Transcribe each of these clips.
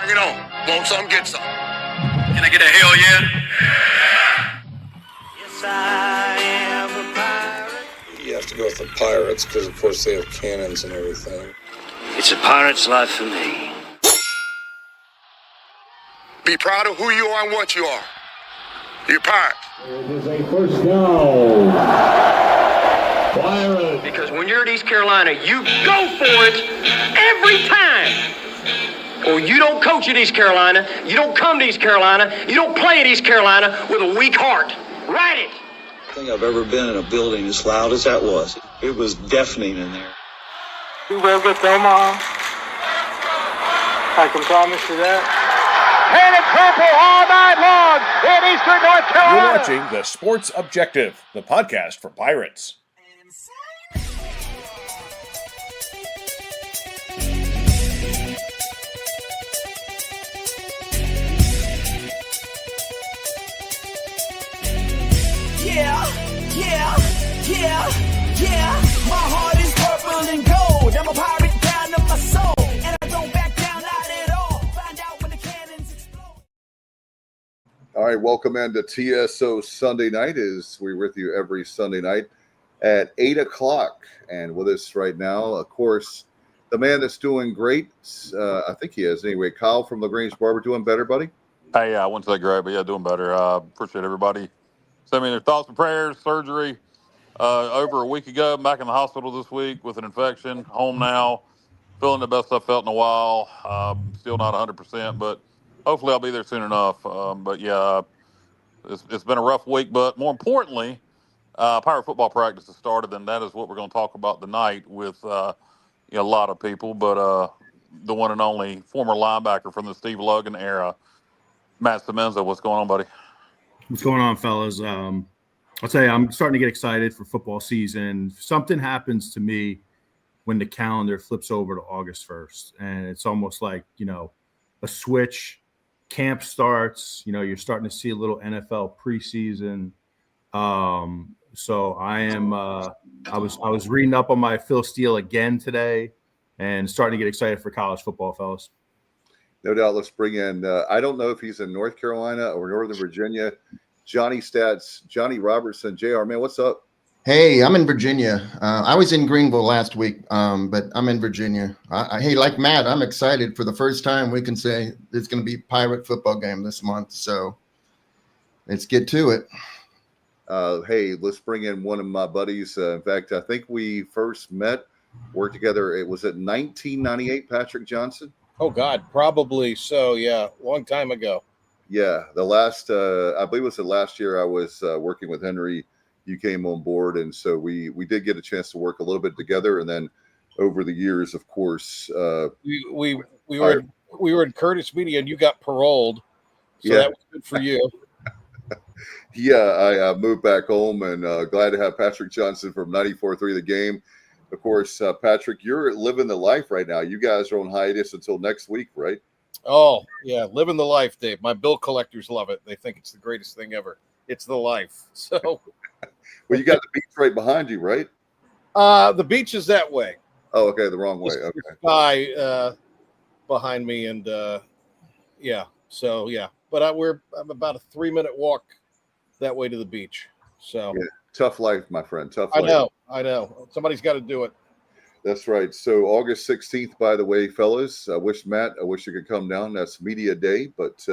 Bring it on. Want some, get some. Can I get a hell yeah? Yes, I am a pirate. You have to go with the pirates because, of course, they have cannons and everything. It's a pirate's life for me. Be proud of who you are and what you are. You're a pirate. It is a first down. Pirates. Because when you're at East Carolina, you go for it every time. Or you don't coach at East Carolina, you don't come to East Carolina, you don't play at East Carolina with a weak heart. Write it. I think I've ever been in a building as loud as that was. It was deafening in there. We will get them on. I can promise you that. Painted purple all night long in Eastern North Carolina. You're watching The Sports Objective, the podcast for Pirates. Yeah. My heart is purple and gold. I'm a pirate down to my soul. And I don't back down, not at all. Find out when the cannons explode. All right, welcome into TSO Sunday night. We're with you every Sunday night at 8 o'clock. And with us right now, of course, the man that's doing great. I think he is. Anyway, Kyle from LaGrange Barber, doing better, buddy? Hey, I wouldn't say great, but yeah, doing better. Appreciate everybody sending me their thoughts and prayers. Surgery over a week ago. I'm back in the hospital this week with an infection. Home now. Feeling the best I've felt in a while. Still not 100%, but hopefully I'll be there soon enough. But yeah, it's been a rough week. But more importantly, Pirate football practice has started, and that is what we're going to talk about tonight with a lot of people. But the one and only former linebacker from the Steve Logan era, Matt Semenza. What's going on, buddy? What's going on, fellas? I'll tell you, I'm starting to get excited for football season. Something happens to me when the calendar flips over to August 1st, and it's almost like, a switch. Camp starts, you're starting to see a little NFL preseason. So I am I was reading up on my Phil Steele again today and starting to get excited for college football, fellas. No doubt. Let's bring in, I don't know if he's in North Carolina or Northern Virginia, Johnny Stats, Johnny Robertson. JR, man, what's up? Hey, I'm in Virginia. I was in Greenville last week, but I'm in Virginia. Hey, like Matt, I'm excited. For the first time, we can say it's going to be Pirate football game this month. So let's get to it. Hey, let's bring in one of my buddies. In fact, I think we first worked together. It was at 1998, Patrick Johnson. Oh, God, probably so, yeah. Long time ago. Yeah, the last, I believe it was the last year I was working with Henry. You came on board, and so we did get a chance to work a little bit together. And then over the years, of course, we were in Curtis Media, and you got paroled, so that was good for you. Yeah, I moved back home, and glad to have Patrick Johnson from 94.3 The Game. Of course, Patrick, you're living the life right now. You guys are on hiatus until next week, right? Oh, yeah, living the life, Dave. My bill collectors love it. They think it's the greatest thing ever. It's the life. So, well, you got the beach right behind you, right? The beach is that way. Oh, okay, the wrong way. Okay. Sky behind me, and yeah. So yeah, but I'm about a 3-minute walk that way to the beach. So yeah, tough life, my friend. Tough life. I know. Somebody's got to do it. That's right. So August 16th, by the way, fellas, I wish you could come down. That's media day, but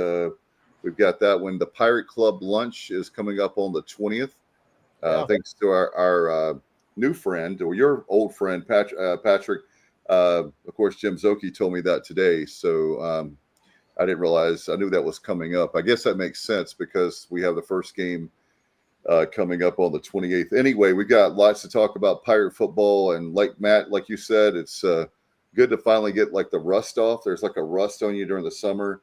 we've got that one. The Pirate Club lunch is coming up on the 20th. Thanks to our new friend, or your old friend, Patrick. Of course, Jim Zoki told me that today. So I didn't realize. I knew that was coming up. I guess that makes sense because we have the first game coming up on the 28th. Anyway, we got lots to talk about Pirate football, and like Matt, like you said, it's good to finally get like the rust off. There's like a rust on you during the summer,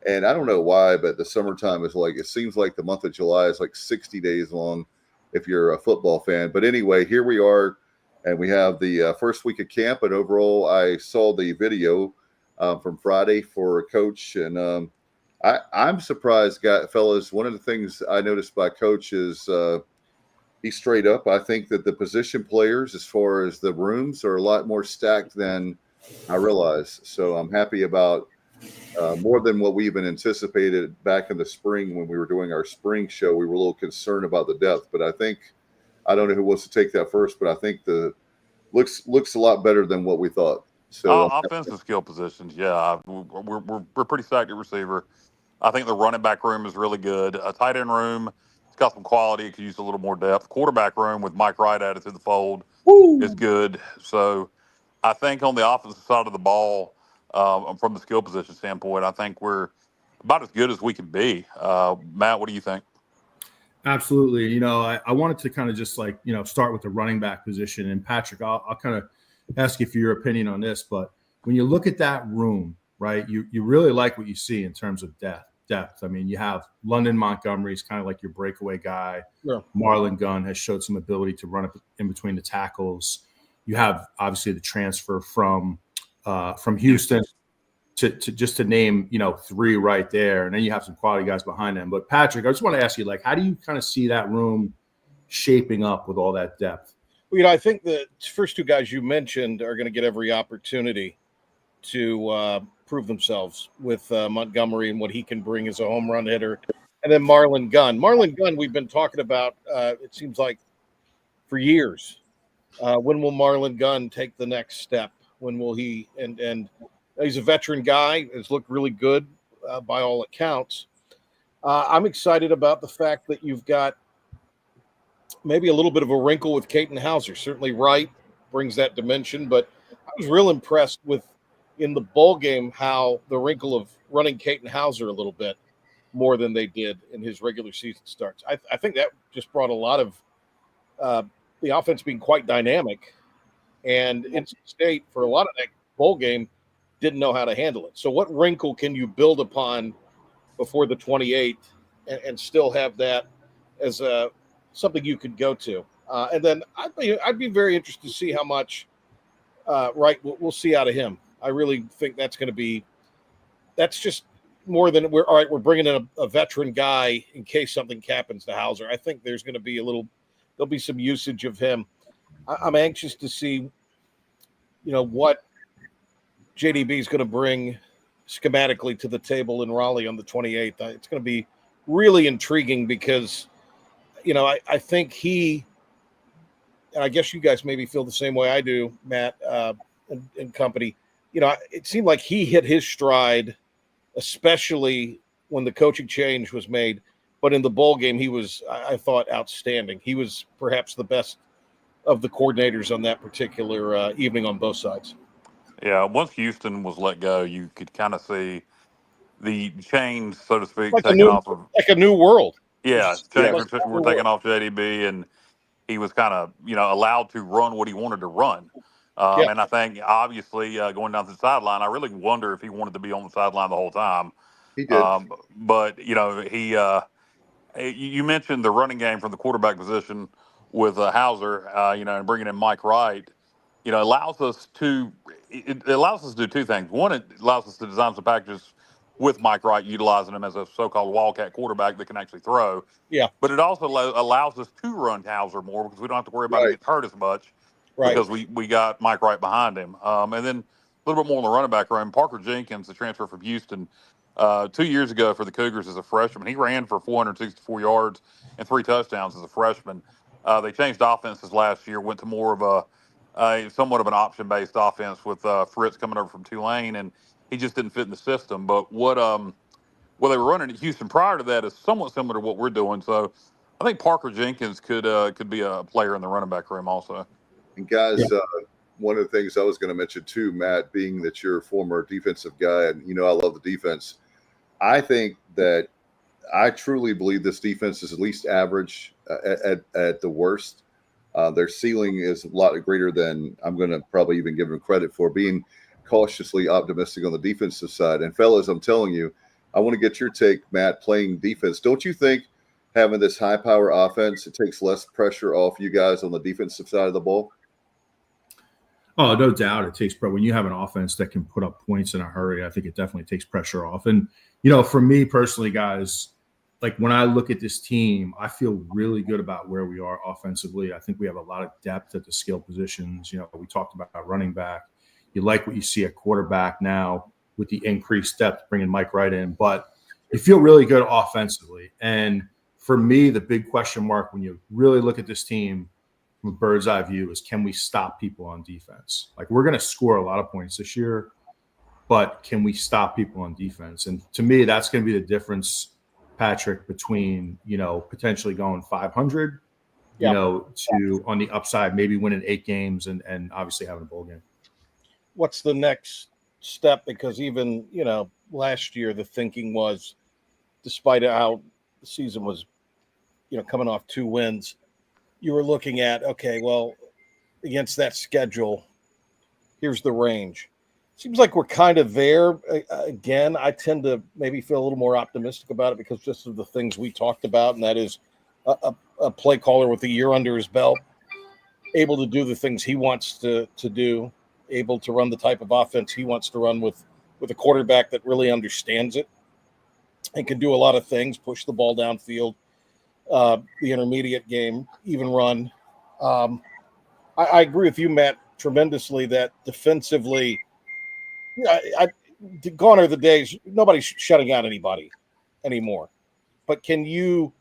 and I don't know why, but the summertime is like, it seems like the month of July is like 60 days long if you're a football fan. But anyway, here we are, and we have the first week of camp, and overall, I saw the video from Friday for Coach, and I'm surprised, fellas. One of the things I noticed by Coach is he's straight up. I think that the position players, as far as the rooms, are a lot more stacked than I realized. So I'm happy about more than what we even anticipated back in the spring when we were doing our spring show. We were a little concerned about the depth, but I don't know who wants to take that first, but I think the looks a lot better than what we thought. So offensive skill positions, yeah, we're pretty stacked at receiver. I think the running back room is really good. A tight end room, it's got some quality. It could use a little more depth. Quarterback room with Mike Wright added to the fold is good. So I think on the offensive side of the ball, from the skill position standpoint, I think we're about as good as we can be. Matt, what do you think? Absolutely. You know, I wanted to kind of just like, you know, start with the running back position. And Patrick, I'll kind of ask you for your opinion on this. But when you look at that room, right, you really like what you see in terms of depth. I mean, you have London Montgomery's kind of like your breakaway guy. Yeah. Marlon Gunn has showed some ability to run up in between the tackles. You have obviously the transfer from Houston to just to name, you know, three right there. And then you have some quality guys behind them. But Patrick, I just want to ask you, like, how do you kind of see that room shaping up with all that depth? Well, you know, I think the first two guys you mentioned are going to get every opportunity to prove themselves with Montgomery and what he can bring as a home run hitter. And then Marlon Gunn. Marlon Gunn, we've been talking about, it seems like, for years. When will Marlon Gunn take the next step? When will he – and he's a veteran guy, has looked really good by all accounts. I'm excited about the fact that you've got maybe a little bit of a wrinkle with Caton Hauser. Certainly Wright brings that dimension, but I was real impressed with in the bowl game how the wrinkle of running Caton Hauser a little bit more than they did in his regular season starts. I think that just brought a lot of the offense being quite dynamic, and NC State for a lot of that bowl game didn't know how to handle it. So what wrinkle can you build upon before the 28th and still have that as something you could go to? And then I'd be very interested to see how much Wright we'll see out of him. I really think that's just more than we're bringing in a veteran guy in case something happens to Hauser. I think there's going to be there'll be some usage of him. I'm anxious to see, you know, what JDB is going to bring schematically to the table in Raleigh on the 28th. It's going to be really intriguing because, you know, I think he, and I guess you guys maybe feel the same way I do, Matt and company. You know, it seemed like he hit his stride, especially when the coaching change was made. But in the bowl game, he was, I thought, outstanding. He was perhaps the best of the coordinators on that particular evening on both sides. Yeah, once Houston was let go, you could kind of see the chains, so to speak, like taken off of. Like a new world. Yeah, chains were taken off JDB, and he was kind of, you know, allowed to run what he wanted to run. And I think, obviously, going down to the sideline, I really wonder if he wanted to be on the sideline the whole time. He did. But, you know, you mentioned the running game from the quarterback position with Hauser, you know, and bringing in Mike Wright. You know, it allows us to do two things. One, it allows us to design some packages with Mike Wright, utilizing him as a so-called wildcat quarterback that can actually throw. Yeah. But it also allows us to run Hauser more because we don't have to worry about him getting hurt as much because we got Mike Wright behind him. And then a little bit more on the running back room. Parker Jenkins, the transfer from Houston, 2 years ago for the Cougars as a freshman, he ran for 464 yards and 3 touchdowns as a freshman. They changed offenses last year, went to more of somewhat of an option-based offense with Fritz coming over from Tulane, and he just didn't fit in the system. But what they were running at Houston prior to that is somewhat similar to what we're doing. So I think Parker Jenkins could be a player in the running back room also. And guys, one of the things I was going to mention too, Matt, being that you're a former defensive guy, and you know I love the defense. I think that I truly believe this defense is at least average at the worst. Their ceiling is a lot greater than I'm going to probably even give them credit for, being cautiously optimistic on the defensive side. And fellas, I'm telling you, I want to get your take, Matt, playing defense. Don't you think having this high power offense, it takes less pressure off you guys on the defensive side of the ball? Oh, no doubt it takes pressure. When you have an offense that can put up points in a hurry, I think it definitely takes pressure off. And, you know, for me personally, guys, like when I look at this team, I feel really good about where we are offensively. I think we have a lot of depth at the skill positions. You know, we talked about running back. You like what you see at quarterback now. with the increased depth, bringing Mike Wright in. But you feel really good offensively. And for me, the big question mark when you really look at this team from a bird's eye view is, can we stop people on defense? Like, we're going to score a lot of points this year, but can we stop people on defense? And to me, that's going to be the difference, Patrick, between, potentially going 500, to on the upside, maybe winning 8 games and obviously having a bowl game. What's the next step? Because even, last year, the thinking was, despite how the season was, coming off 2 wins, you were looking at, okay, well, against that schedule, here's the range. Seems like we're kind of there. Again, I tend to maybe feel a little more optimistic about it because just of the things we talked about, and that is a play caller with a year under his belt, able to do the things he wants to do, able to run the type of offense he wants to run with a quarterback that really understands it and can do a lot of things, push the ball downfield, the intermediate game, even run. I agree with you, Matt, tremendously that defensively, gone are the days nobody's shutting out anybody anymore. But can you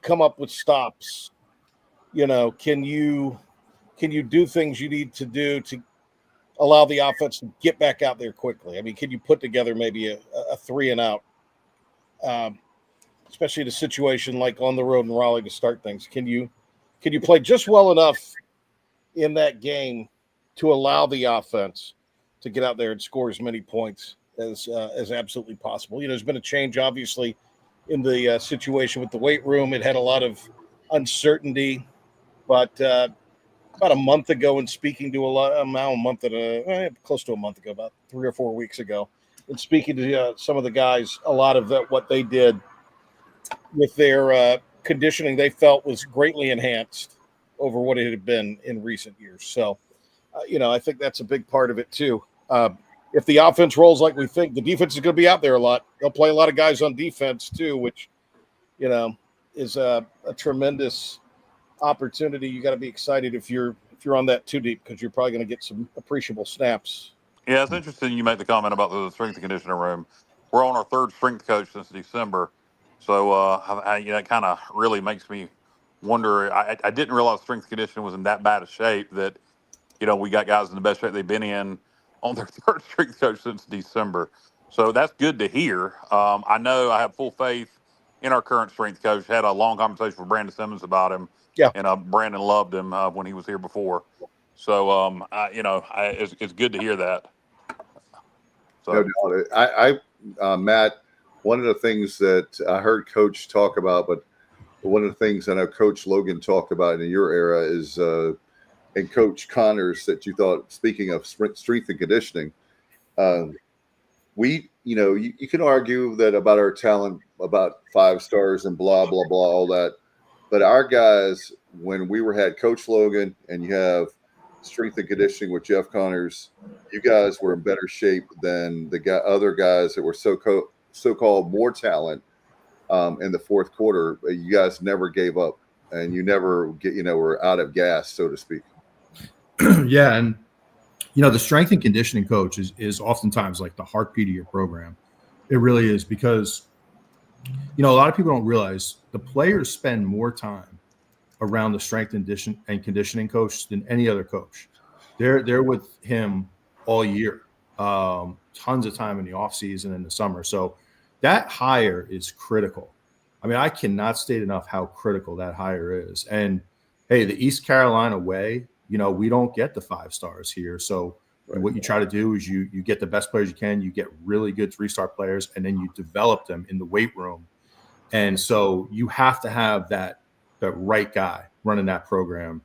come up with stops? Can you do things you need to do to allow the offense to get back out there quickly? I mean, can you put together maybe a 3 and out, especially in a situation like on the road in Raleigh to start things? Can you play just well enough in that game to allow the offense to get out there and score as many points as absolutely possible? There's been a change, obviously, in the situation with the weight room. It had a lot of uncertainty, but about a month ago, and speaking to close to a month ago, about 3 or 4 weeks ago, and speaking to some of the guys, a lot of what they did with their conditioning, they felt was greatly enhanced over what it had been in recent years. So, I think that's a big part of it too. If the offense rolls like we think, the defense is going to be out there a lot. They'll play a lot of guys on defense too, which, is a tremendous opportunity. You got to be excited if you're on that too deep, because you're probably going to get some appreciable snaps. Yeah, it's interesting you make the comment about the strength and conditioning room. We're on our 3rd strength coach since December, so that kind of really makes me wonder. I didn't realize strength and conditioning was in that bad a shape that we got guys in the best shape they've been in on their 3rd strength coach since December. So that's good to hear. I know I have full faith in our current strength coach. Had a long conversation with Brandon Simmons about him. Yeah. And Brandon loved him when he was here before. So, it's good to hear that. So. No doubt. Matt, one of the things that I heard Coach talk about, but one of the things I know Coach Logan talked about in your era is, and Coach Connors, that you thought, speaking of strength and conditioning, you can argue that about our talent, about 5 stars and blah, blah, blah, all that. But our guys, when we had Coach Logan and you have strength and conditioning with Jeff Connors, you guys were in better shape than the other guys that were so-called more talent in the 4th quarter. You guys never gave up, and you never were out of gas, so to speak. Yeah, and the strength and conditioning coach is oftentimes like the heartbeat of your program. It really is, because a lot of people don't realize the players spend more time around the strength and conditioning coach than any other coach. They're with him all year, tons of time in the offseason and the summer. So that hire is critical. I mean, I cannot state enough how critical that hire is. And hey, the East Carolina way, we don't get the 5 stars here. So what you try to do is you get the best players you can, you get really good 3-star players, and then you develop them in the weight room. And so you have to have that right guy running that program.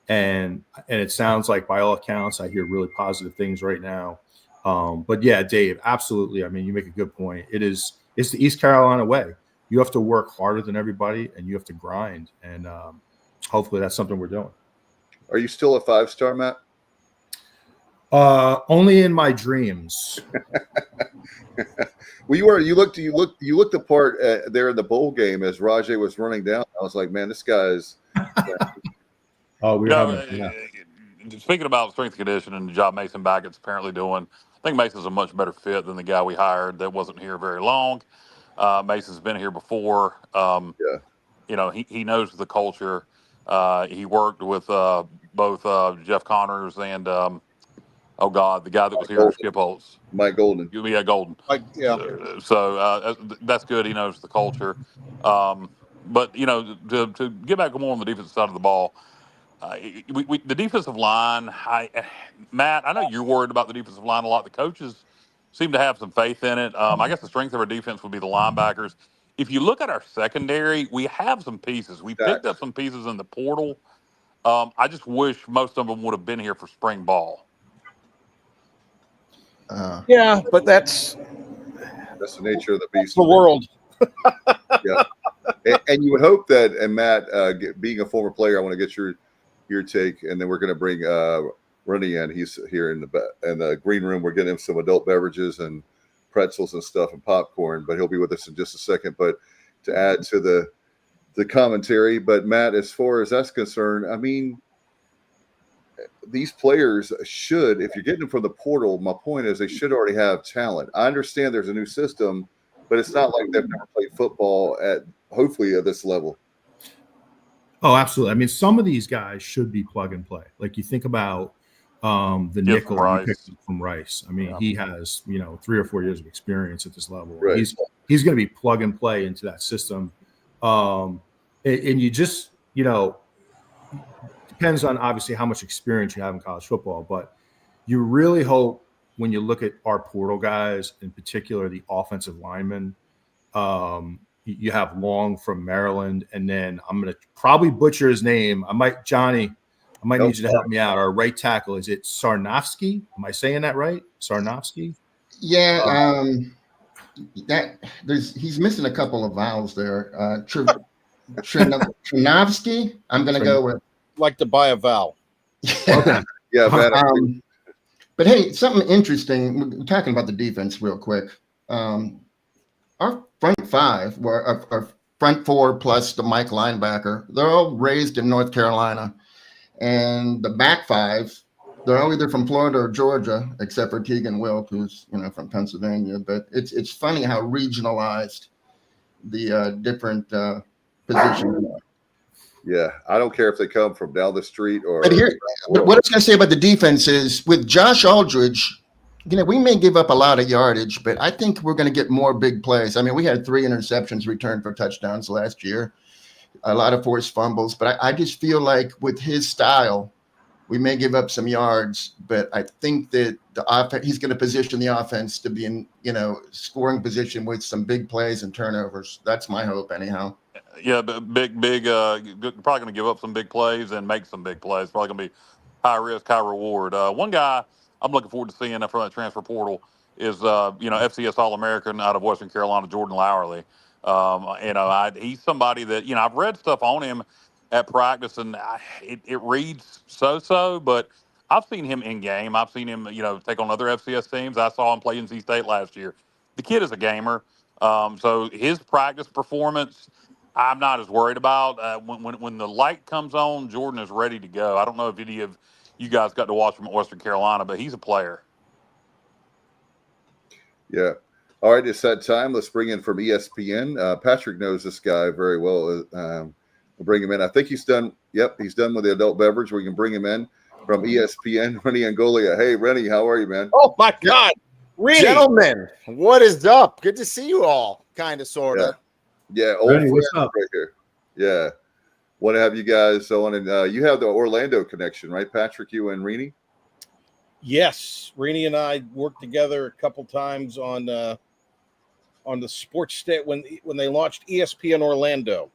And it sounds like, by all accounts, I hear really positive things right now. But yeah, Dave, absolutely. I mean, you make a good point. It's the East Carolina way. You have to work harder than everybody, and you have to grind. And hopefully that's something we're doing. Are you still a 5-star, Matt? Only in my dreams. Well, you looked the part there in the bowl game as Rajay was running down. I was like, man, this guy's. Oh, we Speaking about strength and conditioning and the job Mason Baggett's apparently doing, I think Mason's a much better fit than the guy we hired that wasn't here very long. Mason's been here before. You know, he knows the culture. He worked with both Jeff Connors and oh God, the guy that was here at Skip Holtz. Mike Golden. Yeah, Golden. So that's good. He knows the culture. But you know, to get back more on the defensive side of the ball, the defensive line. Matt, I know you're worried about the defensive line a lot. The coaches seem to have some faith in it. I guess the strength of our defense would be the linebackers. If you look at our secondary, we have some pieces. We picked up some pieces in the portal. I just wish most of them would have been here for spring ball. Yeah, but that's the nature of the beast. The world. Yeah, and you would hope that. And Matt, being a former player, I want to get your take, and then we're going to bring Rene in. He's here in the green room. We're getting him some adult beverages and pretzels and stuff and popcorn, but he'll be with us in just a second. But to add to the commentary, but Matt, as far as that's concerned, I mean, these players should, if you're getting them from the portal, my point is they should already have talent. I understand there's a new system, but it's not like they've never played football hopefully at this level. Oh, absolutely. I mean, some of these guys should be plug and play. Like you think about the nickel you picked from Rice. I mean, he has 3 or 4 years of experience at this level. Right. He's going to be plug and play into that system. And you just depends on obviously how much experience you have in college football, but you really hope when you look at our portal guys, in particular the offensive linemen, you have Long from Maryland, and then I'm going to probably butcher his name. I might need you to help me out. Our right tackle, is it Sarnofsky? Am I saying that right? Sarnofsky? Yeah, he's missing a couple of vowels there. Trinovsky. I'm going to go with. Like to buy a vowel. Okay. Yeah. But hey, something interesting. We're talking about the defense real quick. Our front five, our front four plus the Mike linebacker, they're all raised in North Carolina. And the back five, they're all either from Florida or Georgia, except for Tegan Wilk, who's from Pennsylvania. But it's funny how regionalized the different positions are. Yeah, I don't care if they come from down the street or. But what I was going to say about the defense is with Josh Aldridge, we may give up a lot of yardage, but I think we're going to get more big plays. I mean, we had 3 interceptions returned for touchdowns last year, a lot of forced fumbles, but I just feel like with his style, we may give up some yards, but I think that he's going to position the offense to be in, scoring position with some big plays and turnovers. That's my hope anyhow. Yeah, big. Probably going to give up some big plays and make some big plays. Probably going to be high risk, high reward. One guy I'm looking forward to seeing from that transfer portal is FCS All-American out of Western Carolina, Jordan Lowerly. He's somebody that I've read stuff on him at practice, and it reads so. But I've seen him in game. I've seen him take on other FCS teams. I saw him play NC State last year. The kid is a gamer. So his practice performance, I'm not as worried about. When the light comes on, Jordan is ready to go. I don't know if any of you guys got to watch him at Western Carolina, but he's a player. Yeah. All right, it's that time. Let's bring in from ESPN. Patrick knows this guy very well. We'll bring him in. I think he's done. Yep, he's done with the adult beverage. We can bring him in from ESPN. Rene Ingoglia. Hey, Rene, how are you, man? Oh, my God. Rene. Gentlemen, what is up? Good to see you all, kind of, sort of. Yeah, old friends right here. Yeah. Want to have you guys on, and you have the Orlando connection, right, Patrick? You and Rene? Yes, Rene and I worked together a couple times on the sports state when they launched ESPN Orlando.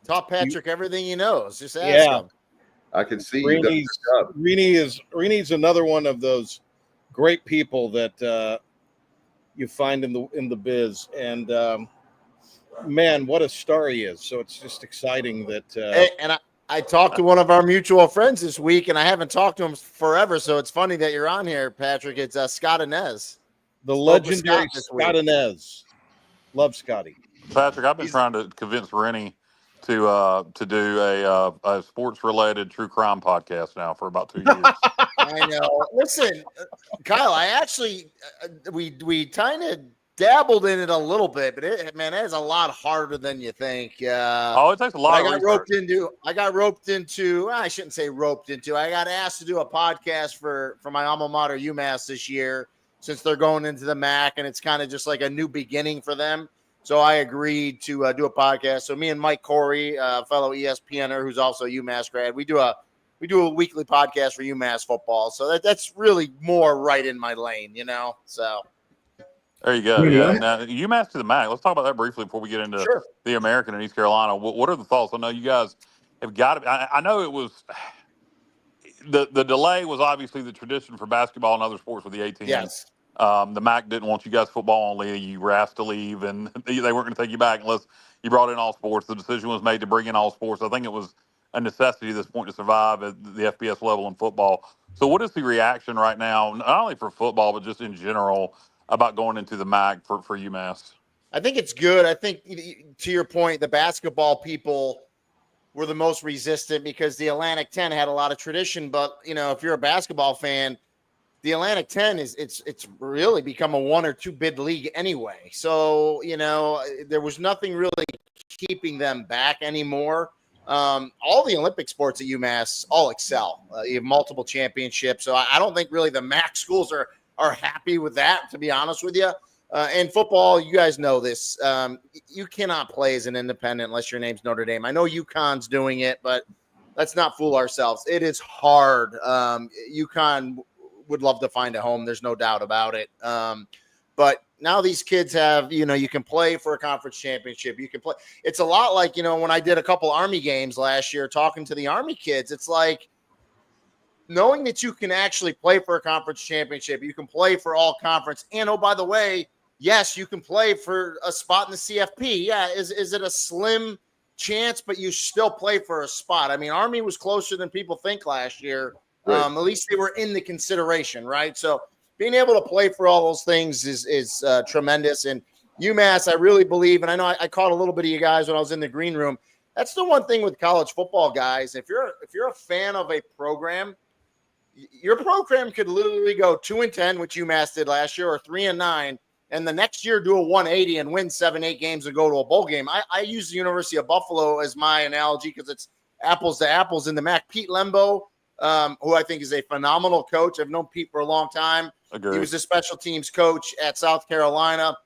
Taught Patrick everything he knows. Just ask him. I can see Rene's another one of those great people that you find in the biz, and man, what a star he is. So it's just exciting that. And I talked to one of our mutual friends this week, and I haven't talked to him forever. So it's funny that you're on here, Patrick. It's Scott Inez, the legendary Scott Inez. Love Scotty. Patrick, I've been trying to convince Rene to do a sports related true crime podcast now for about 2 years. I know. Listen, Kyle, I actually we kind of dabbled in it a little bit, but it is a lot harder than you think. It takes a lot of research. I got roped into. Well, I shouldn't say roped into. I got asked to do a podcast for my alma mater, UMass, this year, since they're going into the MAC, and it's kind of just like a new beginning for them. So I agreed to do a podcast. So me and Mike Corey, fellow ESPNer who's also a UMass grad, we do a weekly podcast for UMass football. So that's really more right in my lane, So there you go. Yeah. Now, UMass to the MAC. Let's talk about that briefly before we get into the American in East Carolina. What are the thoughts? I know you guys have got to. I know it was the delay was obviously the tradition for basketball and other sports with the 18. Yes. The MAC didn't want you guys football only. You were asked to leave, and they weren't going to take you back unless you brought in all sports. The decision was made to bring in all sports. I think it was a necessity at this point to survive at the FBS level in football. So what is the reaction right now, not only for football, but just in general about going into the MAC for UMass? I think it's good. I think, to your point, the basketball people were the most resistant because the Atlantic 10 had a lot of tradition. But, if you're a basketball fan, the Atlantic 10 it's really become a 1 or 2 bid league anyway. So, there was nothing really keeping them back anymore. All the Olympic sports at UMass all excel. You have multiple championships. So I don't think really the MAC schools are happy with that, to be honest with you. And football, you guys know this. You cannot play as an independent unless your name's Notre Dame. I know UConn's doing it, but let's not fool ourselves. It is hard. UConn would love to find a home. There's no doubt about it. But now these kids have, you can play for a conference championship. You can play. It's a lot like, when I did a couple Army games last year, talking to the Army kids, it's like knowing that you can actually play for a conference championship. You can play for all conference. And, oh, by the way, yes, you can play for a spot in the CFP. Yeah. Is it a slim chance, but you still play for a spot? I mean, Army was closer than people think last year. Right. At least they were in the consideration, right? So being able to play for all those things is tremendous. And UMass, I really believe, and I know I caught a little bit of you guys when I was in the green room. That's the one thing with college football, guys. If you're a fan of a program, your program could literally go 2-10, which UMass did last year, or 3-9, and the next year do a 180 and win 7-8 games and go to a bowl game. I use the University of Buffalo as my analogy because it's apples to apples in the MAC. Pete Lembo, who I think is a phenomenal coach. I've known Pete for a long time. Agreed. He was a special teams coach at South Carolina.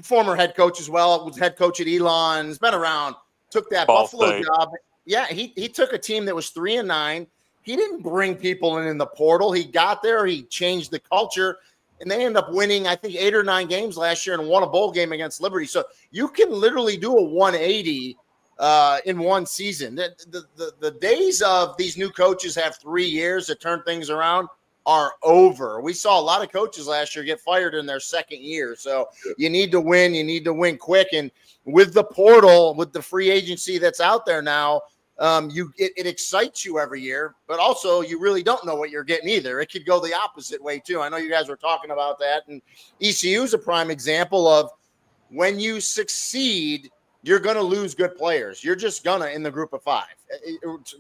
Former head coach as well. Was head coach at Elon. Has been around. Took that Ball Buffalo State job. Yeah, he took a team that was 3-9. He didn't bring people in the portal. He got there. He changed the culture. And they ended up winning, I think, 8 or 9 games last year and won a bowl game against Liberty. So you can literally do a 180 in one season. The days of these new coaches have 3 years to turn things around are over. We saw a lot of coaches last year get fired in their second year. So you need to win. You need to win quick. And with the portal, with the free agency that's out there now, it excites you every year, but also you really don't know what you're getting either. It could go the opposite way too. I know you guys were talking about that, and ECU is a prime example of when you succeed, you're going to lose good players. You're just gonna in the group of 5,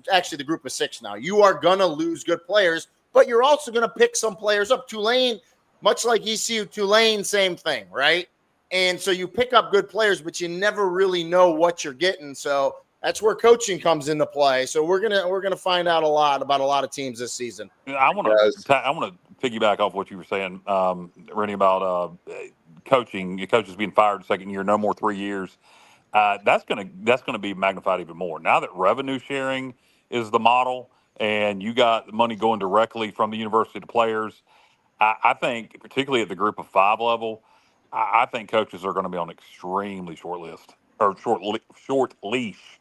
actually the group of 6 now. You are going to lose good players, but you're also going to pick some players up. Tulane, much like ECU, Tulane, same thing, right? And so you pick up good players, but you never really know what you're getting. So that's where coaching comes into play. So we're gonna find out a lot about a lot of teams this season. I want to piggyback off what you were saying, Rene, about coaching. Coaches being fired second year, no more 3 years. That's gonna be magnified even more now that revenue sharing is the model, and you got the money going directly from the university to players. I think, particularly at the group of 5 level, I think coaches are going to be on extremely short list or short leash.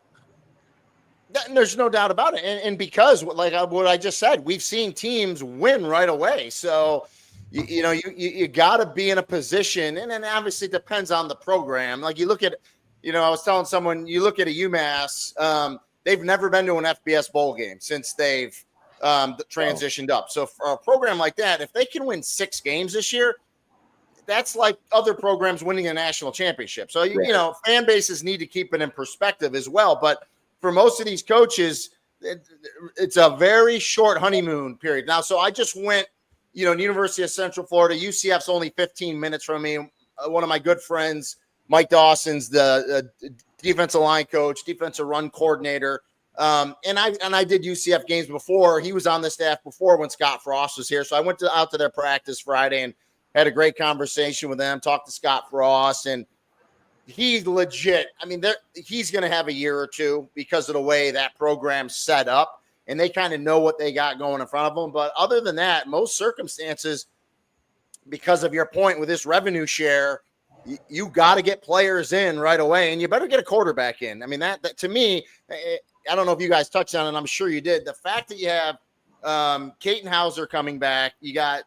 There's no doubt about it. And because, like what I just said, we've seen teams win right away. So, you got to be in a position, and then obviously it depends on the program. Like you look at, I was telling someone, you look at a UMass, they've never been to an FBS bowl game since they've transitioned up. So for a program like that, if they can win 6 games this year, that's like other programs winning a national championship. So, Right. you know, fan bases need to keep it in perspective as well. But for most of these coaches, it's a very short honeymoon period. Now, so I just went, you know, University of Central Florida. UCF's only 15 minutes from me. One of my good friends, Mike Dawson's the defensive line coach, defensive run coordinator. And I did UCF games before. He was on the staff before when Scott Frost was here. So I went out to their practice Friday and had a great conversation with them, talked to Scott Frost, and he's legit. I mean, he's going to have a year or two because of the way that program's set up, and they kind of know what they got going in front of them. But other than that, most circumstances, because of your point with this revenue share, you got to get players in right away, and you better get a quarterback in. I mean, that to me, I don't know if you guys touched on it, and I'm sure you did. The fact that you have Caton Hauser coming back, you got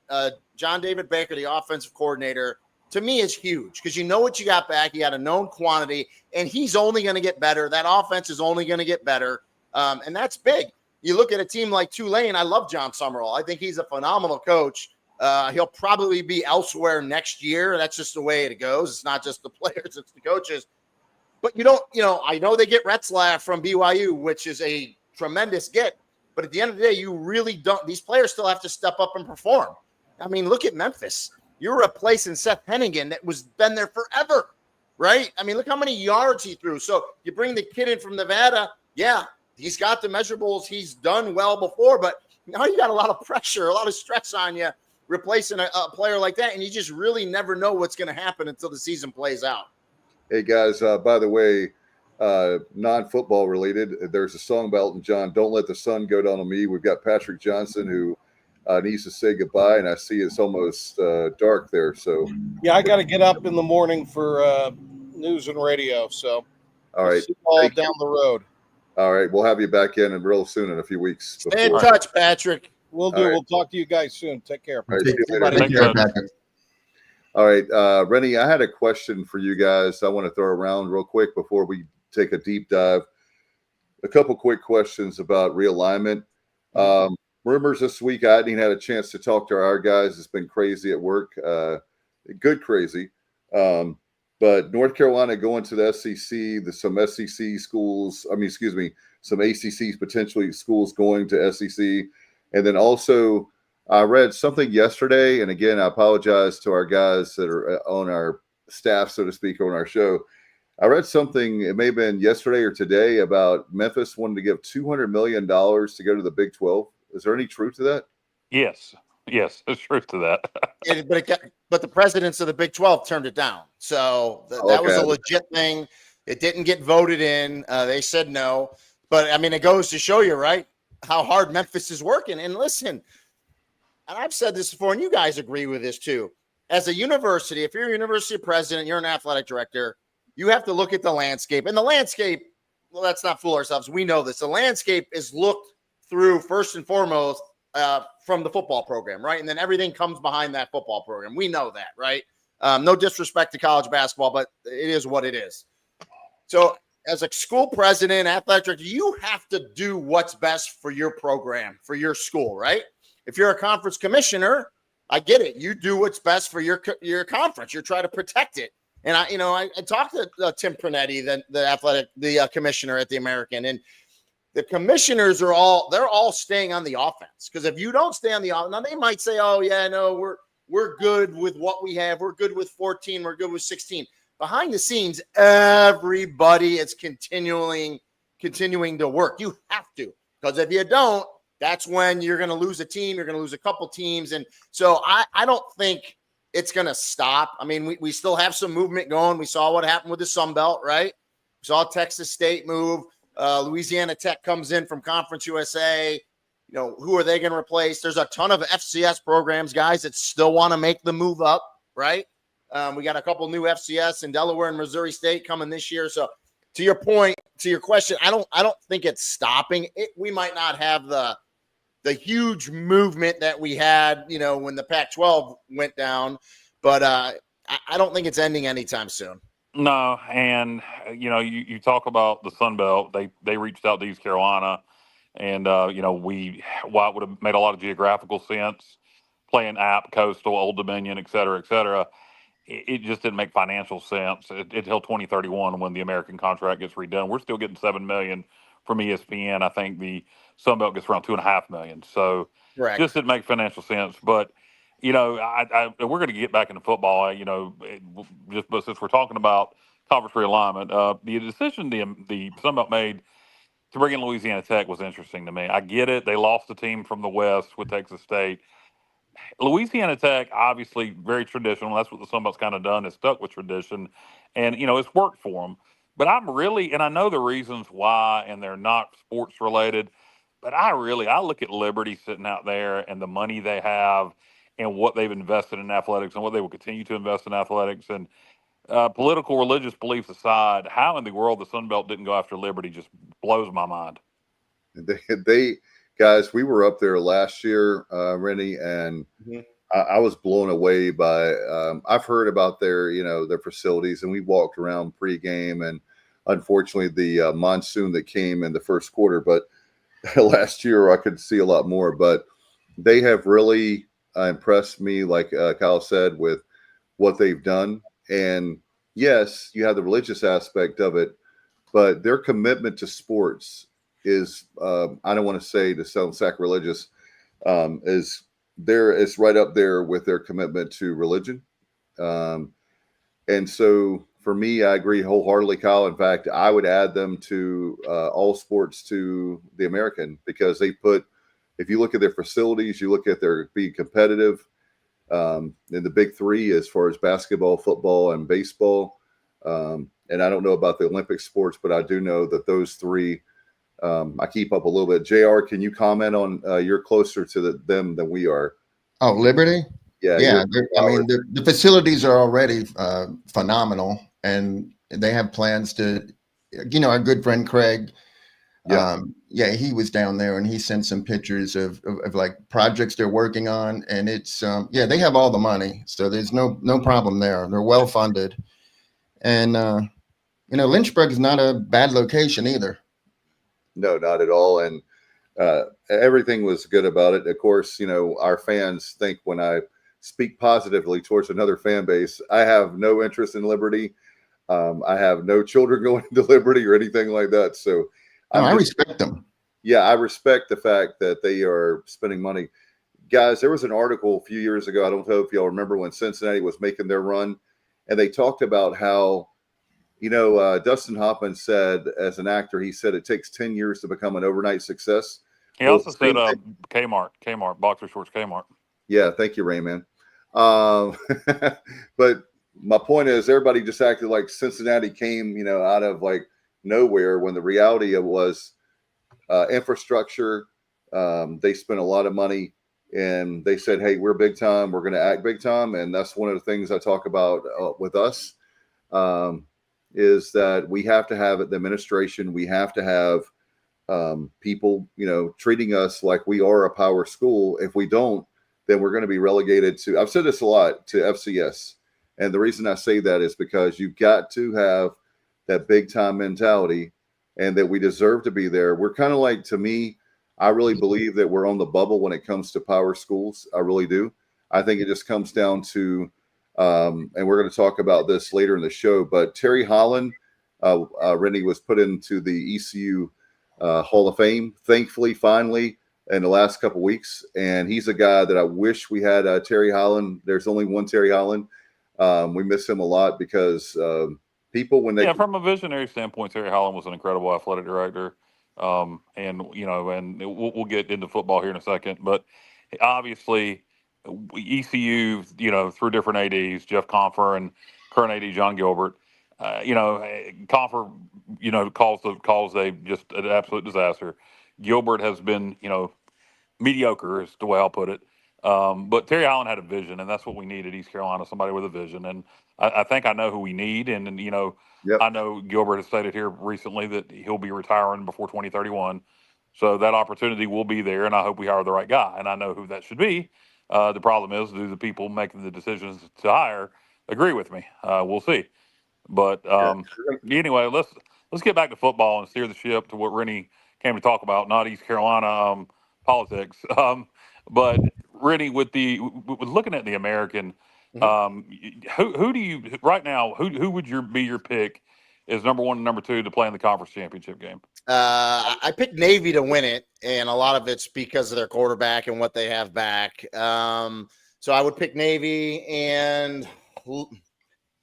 John David Baker, the offensive coordinator, to me is huge because you know what you got back. You got a known quantity, and he's only going to get better. That offense is only going to get better, and that's big. You look at a team like Tulane. I love John Summerall. I think he's a phenomenal coach. He'll probably be elsewhere next year. That's just the way it goes. It's not just the players, it's the coaches. But you don't, you know, I know they get Retzlaff from BYU, which is a tremendous get. But at the end of the day, you really don't. These players still have to step up and perform. I mean, look at Memphis. You're replacing Seth Hennigan that was been there forever, right? I mean, look how many yards he threw. So you bring the kid in from Nevada. Yeah, he's got the measurables. He's done well before, but now you got a lot of pressure, a lot of stress on you replacing a player like that, and you just really never know what's going to happen until the season plays out. Hey, guys, by the way, non-football related, there's a song by Elton John, Don't Let the Sun Go Down on Me. We've got Patrick Johnson who needs to say goodbye, and I see it's almost dark there. So yeah, I got to get up in the morning for news and radio. So all right, all down the road. All right, we'll have you back in and real soon in a few weeks. Stay in touch, Patrick. We'll do. Right. We'll talk to you guys soon. Take care. All right, Take care, Patrick. All right, Rene, I had a question for you guys I want to throw around real quick before we take a deep dive. A couple quick questions about realignment. Rumors this week, I hadn't even had a chance to talk to our guys. It's been crazy at work, good crazy. But North Carolina going to the SEC, some SEC schools, some ACCs, potentially schools going to SEC. And then also, I read something yesterday, and again, I apologize to our guys that are on our staff, so to speak, on our show. I read something, it may have been yesterday or today, about Memphis wanting to give $200 million to go to the Big 12. Is there any truth to that? Yes, there's truth to that. But the presidents of the Big 12 turned it down. So that was a legit thing. It didn't get voted in. They said no. But, I mean, it goes to show you, right, how hard Memphis is working. And listen, and I've said this before, and you guys agree with this too. As a university, if you're a university president, you're an athletic director, you have to look at the landscape. And the landscape, well, let's not fool ourselves. We know this. The landscape is looked through first and foremost from the football program, right? And then everything comes behind that football program. We know that, right? No disrespect to college basketball, but it is what it is. So as a school president, athletic director, you have to do what's best for your program, for your school, right? If you're a conference commissioner, I get it. You do what's best for your conference. You're trying to protect it. And I talked to Tim Pernetti, the commissioner at the American, and the commissioners they're all staying on the offense. Because if you don't stay on the offense, now they might say, oh yeah, no, we're good with what we have. We're good with 14. We're good with 16. Behind the scenes, everybody is continuing to work. You have to, because if you don't, that's when you're going to lose a team. You're going to lose a couple teams. And so I don't think it's going to stop. I mean, we still have some movement going. We saw what happened with the Sun Belt, right? We saw Texas State move. Louisiana Tech comes in from Conference USA. You know, who are they going to replace? There's a ton of FCS programs, guys, that still want to make the move up, right? We got a couple new FCS in Delaware and Missouri State coming this year. So to your point, to your question, I don't think it's stopping. We might not have the huge movement that we had, you know, when the Pac-12 went down, but I don't think it's ending anytime soon. No, and you know, you talk about the Sun Belt. They reached out to East Carolina, and you know, while it would have made a lot of geographical sense, playing App, Coastal, Old Dominion, et cetera, it just didn't make financial sense until 2031 when the American contract gets redone. We're still getting $7 million from ESPN. I think the Sun Belt gets around $2.5 million. So Correct. just didn't make financial sense. But we're going to get back into football. But since we're talking about conference realignment, the decision the Sun Belt made to bring in Louisiana Tech was interesting to me. I get it; they lost the team from the West with Texas State. Louisiana Tech, obviously very traditional. That's what the Sun Belt's kind of done, is stuck with tradition. And, it's worked for them. But and I know the reasons why, and they're not sports related, but I look at Liberty sitting out there and the money they have and what they've invested in athletics and what they will continue to invest in athletics. And political, religious beliefs aside, how in the world the Sun Belt didn't go after Liberty just blows my mind. They guys, we were up there last year, Rene, and I was blown away by. I've heard about their facilities, and we walked around pregame, and unfortunately, the monsoon that came in the first quarter. But last year, I could see a lot more. But they have really impressed me, like Kyle said, with what they've done. And yes, you have the religious aspect of it, but their commitment to sports is, I don't want to say to sound sacrilegious, it's right up there with their commitment to religion. And so for me, I agree wholeheartedly, Kyle. In fact, I would add them to all sports to the American, because if you look at their facilities, you look at their being competitive in the big three as far as basketball, football, and baseball. And I don't know about the Olympic sports, but I do know that those three, I keep up a little bit. JR, can you comment on, you're closer to them than we are. Oh, Liberty? Yeah. I mean, the facilities are already phenomenal, and they have plans to, our good friend Craig. He was down there, and he sent some pictures of like projects they're working on, and it's they have all the money, so there's no problem there. They're well funded, and Lynchburg is not a bad location either. No, not at all. And everything was good about it. Of course, our fans think when I speak positively towards another fan base, I have no interest in Liberty. I have no children going to Liberty or anything like that. So I respect them. Yeah, I respect the fact that they are spending money. Guys, there was an article a few years ago, I don't know if y'all remember, when Cincinnati was making their run, and they talked about how Dustin Hoffman said, as an actor, he said it takes 10 years to become an overnight success. He also said Kmart, boxer shorts, Kmart. Yeah, thank you, Rayman. But my point is, everybody just acted like Cincinnati came, out of like nowhere, when the reality of it was infrastructure. They spent a lot of money, and they said, hey, we're big time. We're going to act big time. And that's one of the things I talk about with us. Is that we have to have the administration, we have to have people, treating us like we are a power school. If we don't, then we're going to be relegated to, I've said this a lot, to FCS. And the reason I say that is because you've got to have that big time mentality, and that we deserve to be there. We're kind of like, to me, I really believe that we're on the bubble when it comes to power schools. I really do. I think it just comes down to, and we're going to talk about this later in the show, but Terry Holland, Rene, was put into the ECU Hall of Fame, thankfully, finally, in the last couple of weeks. And he's a guy that I wish we had, Terry Holland. There's only one Terry Holland. We miss him a lot because people, when they... Yeah, from a visionary standpoint, Terry Holland was an incredible athletic director. And we'll get into football here in a second, but obviously ECU, through different ADs, Jeff Confer and current AD John Gilbert, Confer, caused just an absolute disaster. Gilbert has been, mediocre is the way I'll put it. But Terry Holland had a vision, and that's what we need at East Carolina, somebody with a vision. And I think I know who we need. And I know Gilbert has stated here recently that he'll be retiring before 2031. So that opportunity will be there, and I hope we hire the right guy. And I know who that should be. The problem is, do the people making the decisions to hire agree with me? We'll see. But anyway, let's get back to football and steer the ship to what Rene came to talk about, not East Carolina politics. But Rene, with looking at the American, Who do you right now? Who would be your pick as number 1 and number 2 to play in the conference championship game? I picked Navy to win it, and a lot of it's because of their quarterback and what they have back. So I would pick Navy, and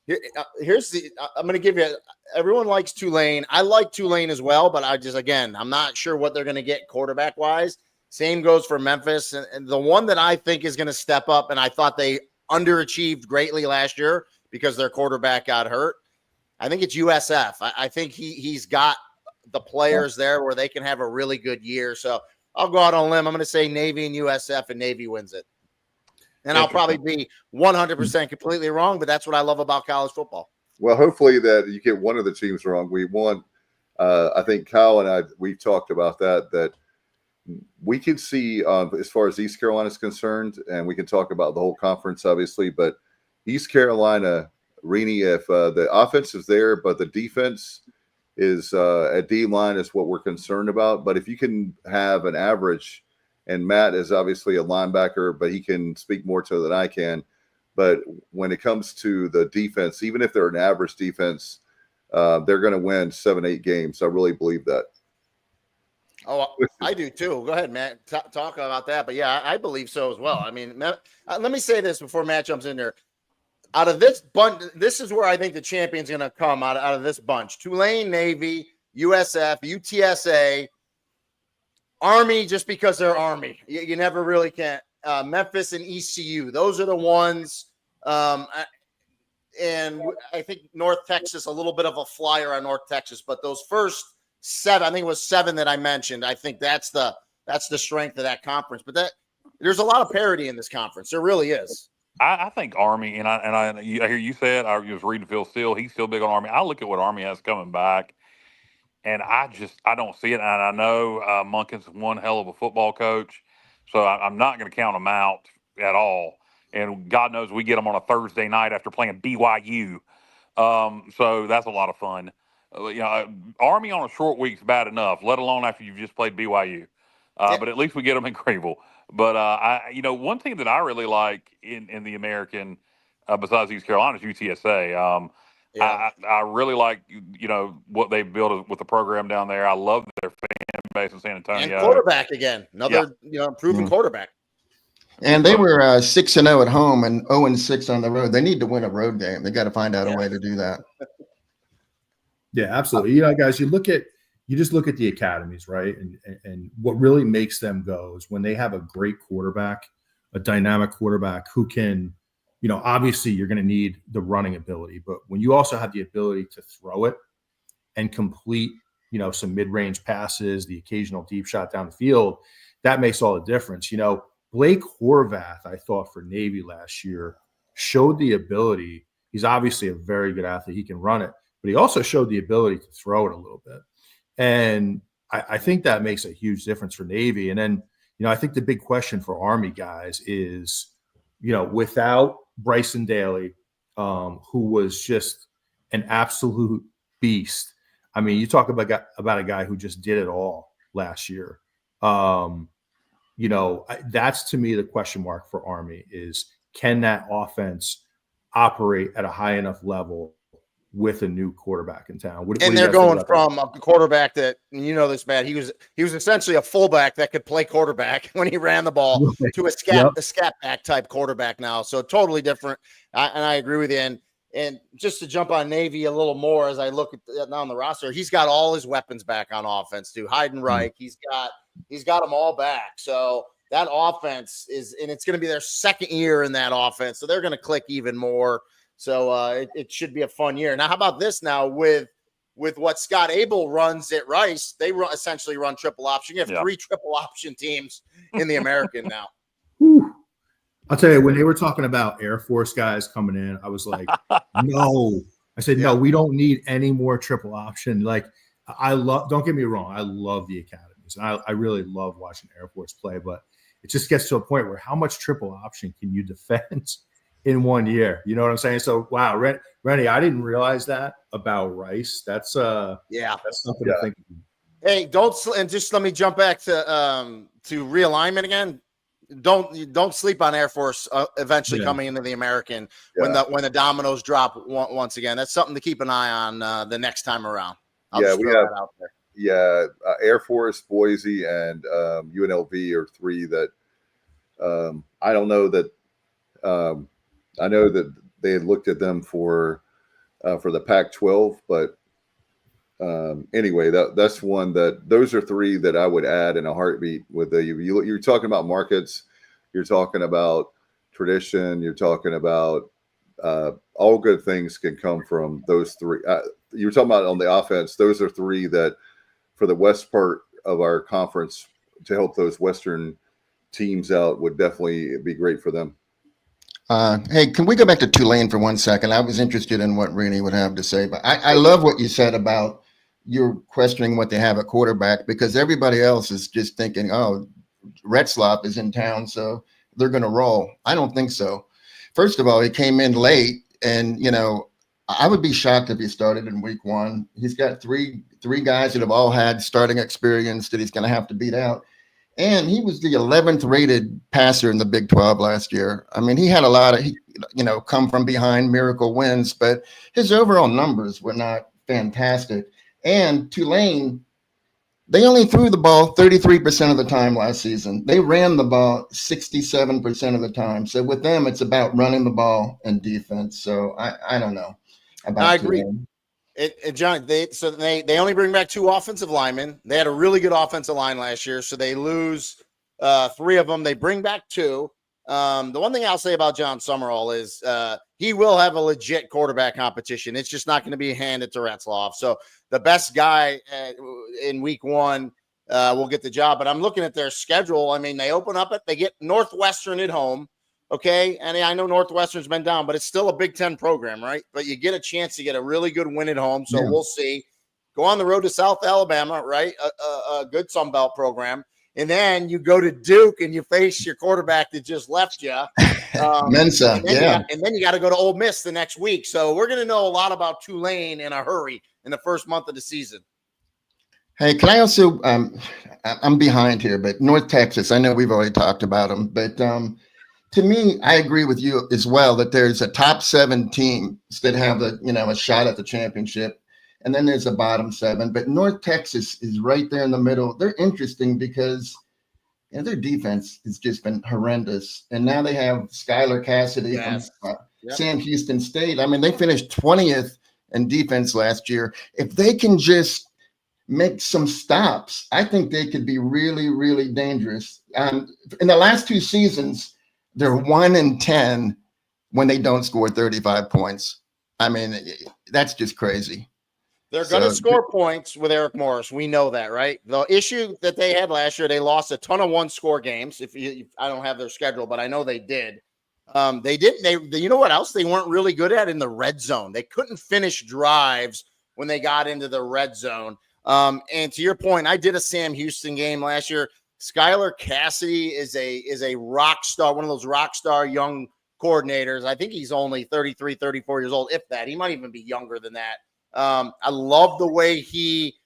here's the. I'm going to give you. Everyone likes Tulane. I like Tulane as well, but I'm not sure what they're going to get quarterback wise. Same goes for Memphis, and the one that I think is going to step up, and I thought they underachieved greatly last year because their quarterback got hurt. I think it's USF. I think he's got the players there where they can have a really good year. So I'll go out on a limb. I'm going to say Navy and USF, and Navy wins it. And I'll probably be 100% completely wrong, but that's what I love about college football. Well, hopefully that you get one of the teams wrong. We want, I think Kyle and we talked about that we can see as far as East Carolina is concerned, and we can talk about the whole conference, obviously, but East Carolina, Rene, if the offense is there, but the defense is at D-line is what we're concerned about. But if you can have an average, and Matt is obviously a linebacker, but he can speak more to it than I can. But when it comes to the defense, even if they're an average defense, they're going to win 7-8 games. I really believe that. Oh, I do too. Go ahead, Matt. Talk about that. But yeah, I believe so as well. I mean, Matt, let me say this before Matt jumps in there. Out of this bunch, this is where I think the champion's going to come out of this bunch. Tulane, Navy, USF, UTSA, Army, just because they're Army. You never really can. Memphis and ECU. Those are the ones. And I think North Texas, a little bit of a flyer on North Texas. But those first 7, I think it was 7 that I mentioned. I think that's the strength of that conference. But there's a lot of parity in this conference. There really is. I think Army, and I hear you said, I was reading Phil Steele, he's still big on Army. I look at what Army has coming back, and I don't see it. And I know Monken's one hell of a football coach, so I'm not going to count him out at all. And God knows we get them on a Thursday night after playing BYU, so that's a lot of fun. Army on a short week's bad enough, let alone after you've just played BYU. But at least we get them in Greenville. But one thing that I really like in the American, besides East Carolina, is UTSA. I really like what they've built with the program down there. I love their fan base in San Antonio. And quarterback again, another proven quarterback. And they were 6-0 at home and 0-6 on the road. They need to win a road game. They got to find out a way to do that. Yeah, absolutely. Guys, you just look at the academies, right? And what really makes them go is when they have a great quarterback, a dynamic quarterback who can, obviously you're going to need the running ability, but when you also have the ability to throw it and complete, some mid-range passes, the occasional deep shot down the field, that makes all the difference. Blake Horvath, I thought for Navy last year, showed the ability. He's obviously a very good athlete. He can run it, but he also showed the ability to throw it a little bit. And I think that makes a huge difference for Navy. And then, I think the big question for Army guys is, without Bryson Daly, who was just an absolute beast. I mean, you talk about a guy who just did it all last year. That's to me the question mark for Army is, can that offense operate at a high enough level with a new quarterback in town? And they're going from a quarterback that, this, Matt, he was essentially a fullback that could play quarterback when he ran the ball to a scat back type quarterback now. So totally different. And I agree with you. And just to jump on Navy a little more, as I look at now on the roster, he's got all his weapons back on offense too. Heidenreich, he's got them all back. So that offense and it's going to be their second year in that offense. So they're going to click even more. So it should be a fun year. Now, how about this now with what Scott Abel runs at Rice? They essentially run triple option. You have 3 triple option teams in the American now. Whew. I'll tell you, when they were talking about Air Force guys coming in, I was like, no. I said, no, we don't need any more triple option. Like, don't get me wrong, I love the academies. And I really love watching Air Force play, but it just gets to a point where how much triple option can you defend in 1 year? You know what I'm saying? So, wow, Rene, I didn't realize that about Rice. That's something to think about. Hey, and just let me jump back to realignment again. don't sleep on Air Force eventually coming into the American when the dominoes drop once again. That's something to keep an eye on the next time around. I'll just throw that out there. Yeah, Air Force, Boise, and UNLV are three that I don't know that. I know that they had looked at them for the Pac-12, but anyway, that's one that those are three that I would add in a heartbeat. With you're talking about markets, you're talking about tradition, you're talking about all good things can come from those three. You were talking about on the offense; those are three that for the west part of our conference to help those Western teams out would definitely be great for them. Hey, can we go back to Tulane for 1 second? I was interested in what Rene would have to say, but I love what you said about you're questioning what they have at quarterback, because everybody else is just thinking, oh, Retzlaff is in town, so they're going to roll. I don't think so. First of all, he came in late, and, I would be shocked if he started in week one. He's got three guys that have all had starting experience that he's going to have to beat out. And he was the 11th rated passer in the Big 12 last year. I mean, he had a lot of, come from behind miracle wins, but his overall numbers were not fantastic. And Tulane, they only threw the ball 33% of the time last season. They ran the ball 67% of the time. So with them, it's about running the ball and defense. So I don't know about I agree. Tulane. John, they only bring back 2 offensive linemen. They had a really good offensive line last year, so they lose 3 of them. They bring back 2. The one thing I'll say about John Summerall is he will have a legit quarterback competition. It's just not going to be handed to Retzlaff. So the best guy in week one will get the job. But I'm looking at their schedule. I mean, they open up they get Northwestern at home. Okay, and I know Northwestern's been down, but it's still a Big Ten program, right? But you get a chance to get a really good win at home, so we'll see. Go on the road to South Alabama, right? A good Sun Belt program. And then you go to Duke and you face your quarterback that just left you. Mensa, and then you got to go to Ole Miss the next week. So we're going to know a lot about Tulane in a hurry in the first month of the season. Hey, can I also I'm behind here, but North Texas, I know we've already talked about them, but to me, I agree with you as well that there's a top 7 teams that have a shot at the championship, and then there's a bottom 7. But North Texas is right there in the middle. They're interesting because their defense has just been horrendous, and now they have Skylar Cassidy from Sam Houston State. I mean, they finished 20th in defense last year. If they can just make some stops, I think they could be really, really dangerous. In the last 2 seasons, they're 1-10 when they don't score 35 points. I mean, that's just crazy. They're going to score points with Eric Morris. We know that, right? The issue that they had last year, they lost a ton of 1-score games. I don't have their schedule, but I know they did. You know what else they weren't really good at? In the red zone. They couldn't finish drives when they got into the red zone. And to your point, I did a Sam Houston game last year. Skylar Cassidy is a rock star, one of those rock star young coordinators. I think he's only 33, 34 years old, if that. He might even be younger than that. I love the way he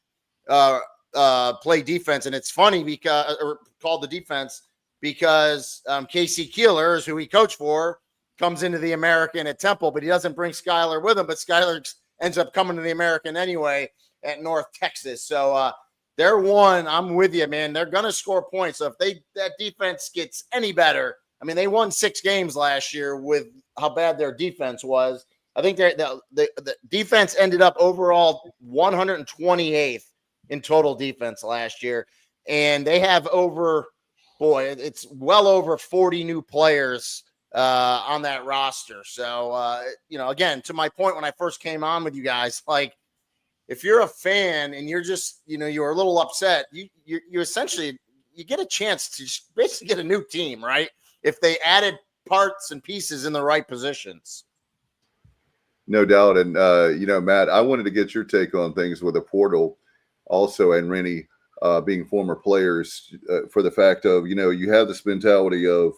played defense. And it's funny called the defense because Casey Keeler is who he coached for, comes into the American at Temple, but he doesn't bring Skylar with him. But Skylar ends up coming to the American anyway at North Texas. So, they're one. I'm with you, man. They're going to score points. So if that defense gets any better, I mean, they won 6 games last year with how bad their defense was. I think the defense ended up overall 128th in total defense last year. And they have it's well over 40 new players on that roster. So, again, to my point when I first came on with you guys, if you're a fan and you're just, you're a little upset, you essentially, you get a chance to basically get a new team, right? If they added parts and pieces in the right positions. No doubt. And, Matt, I wanted to get your take on things with the portal also, and Rene being former players for the fact of, you have this mentality of,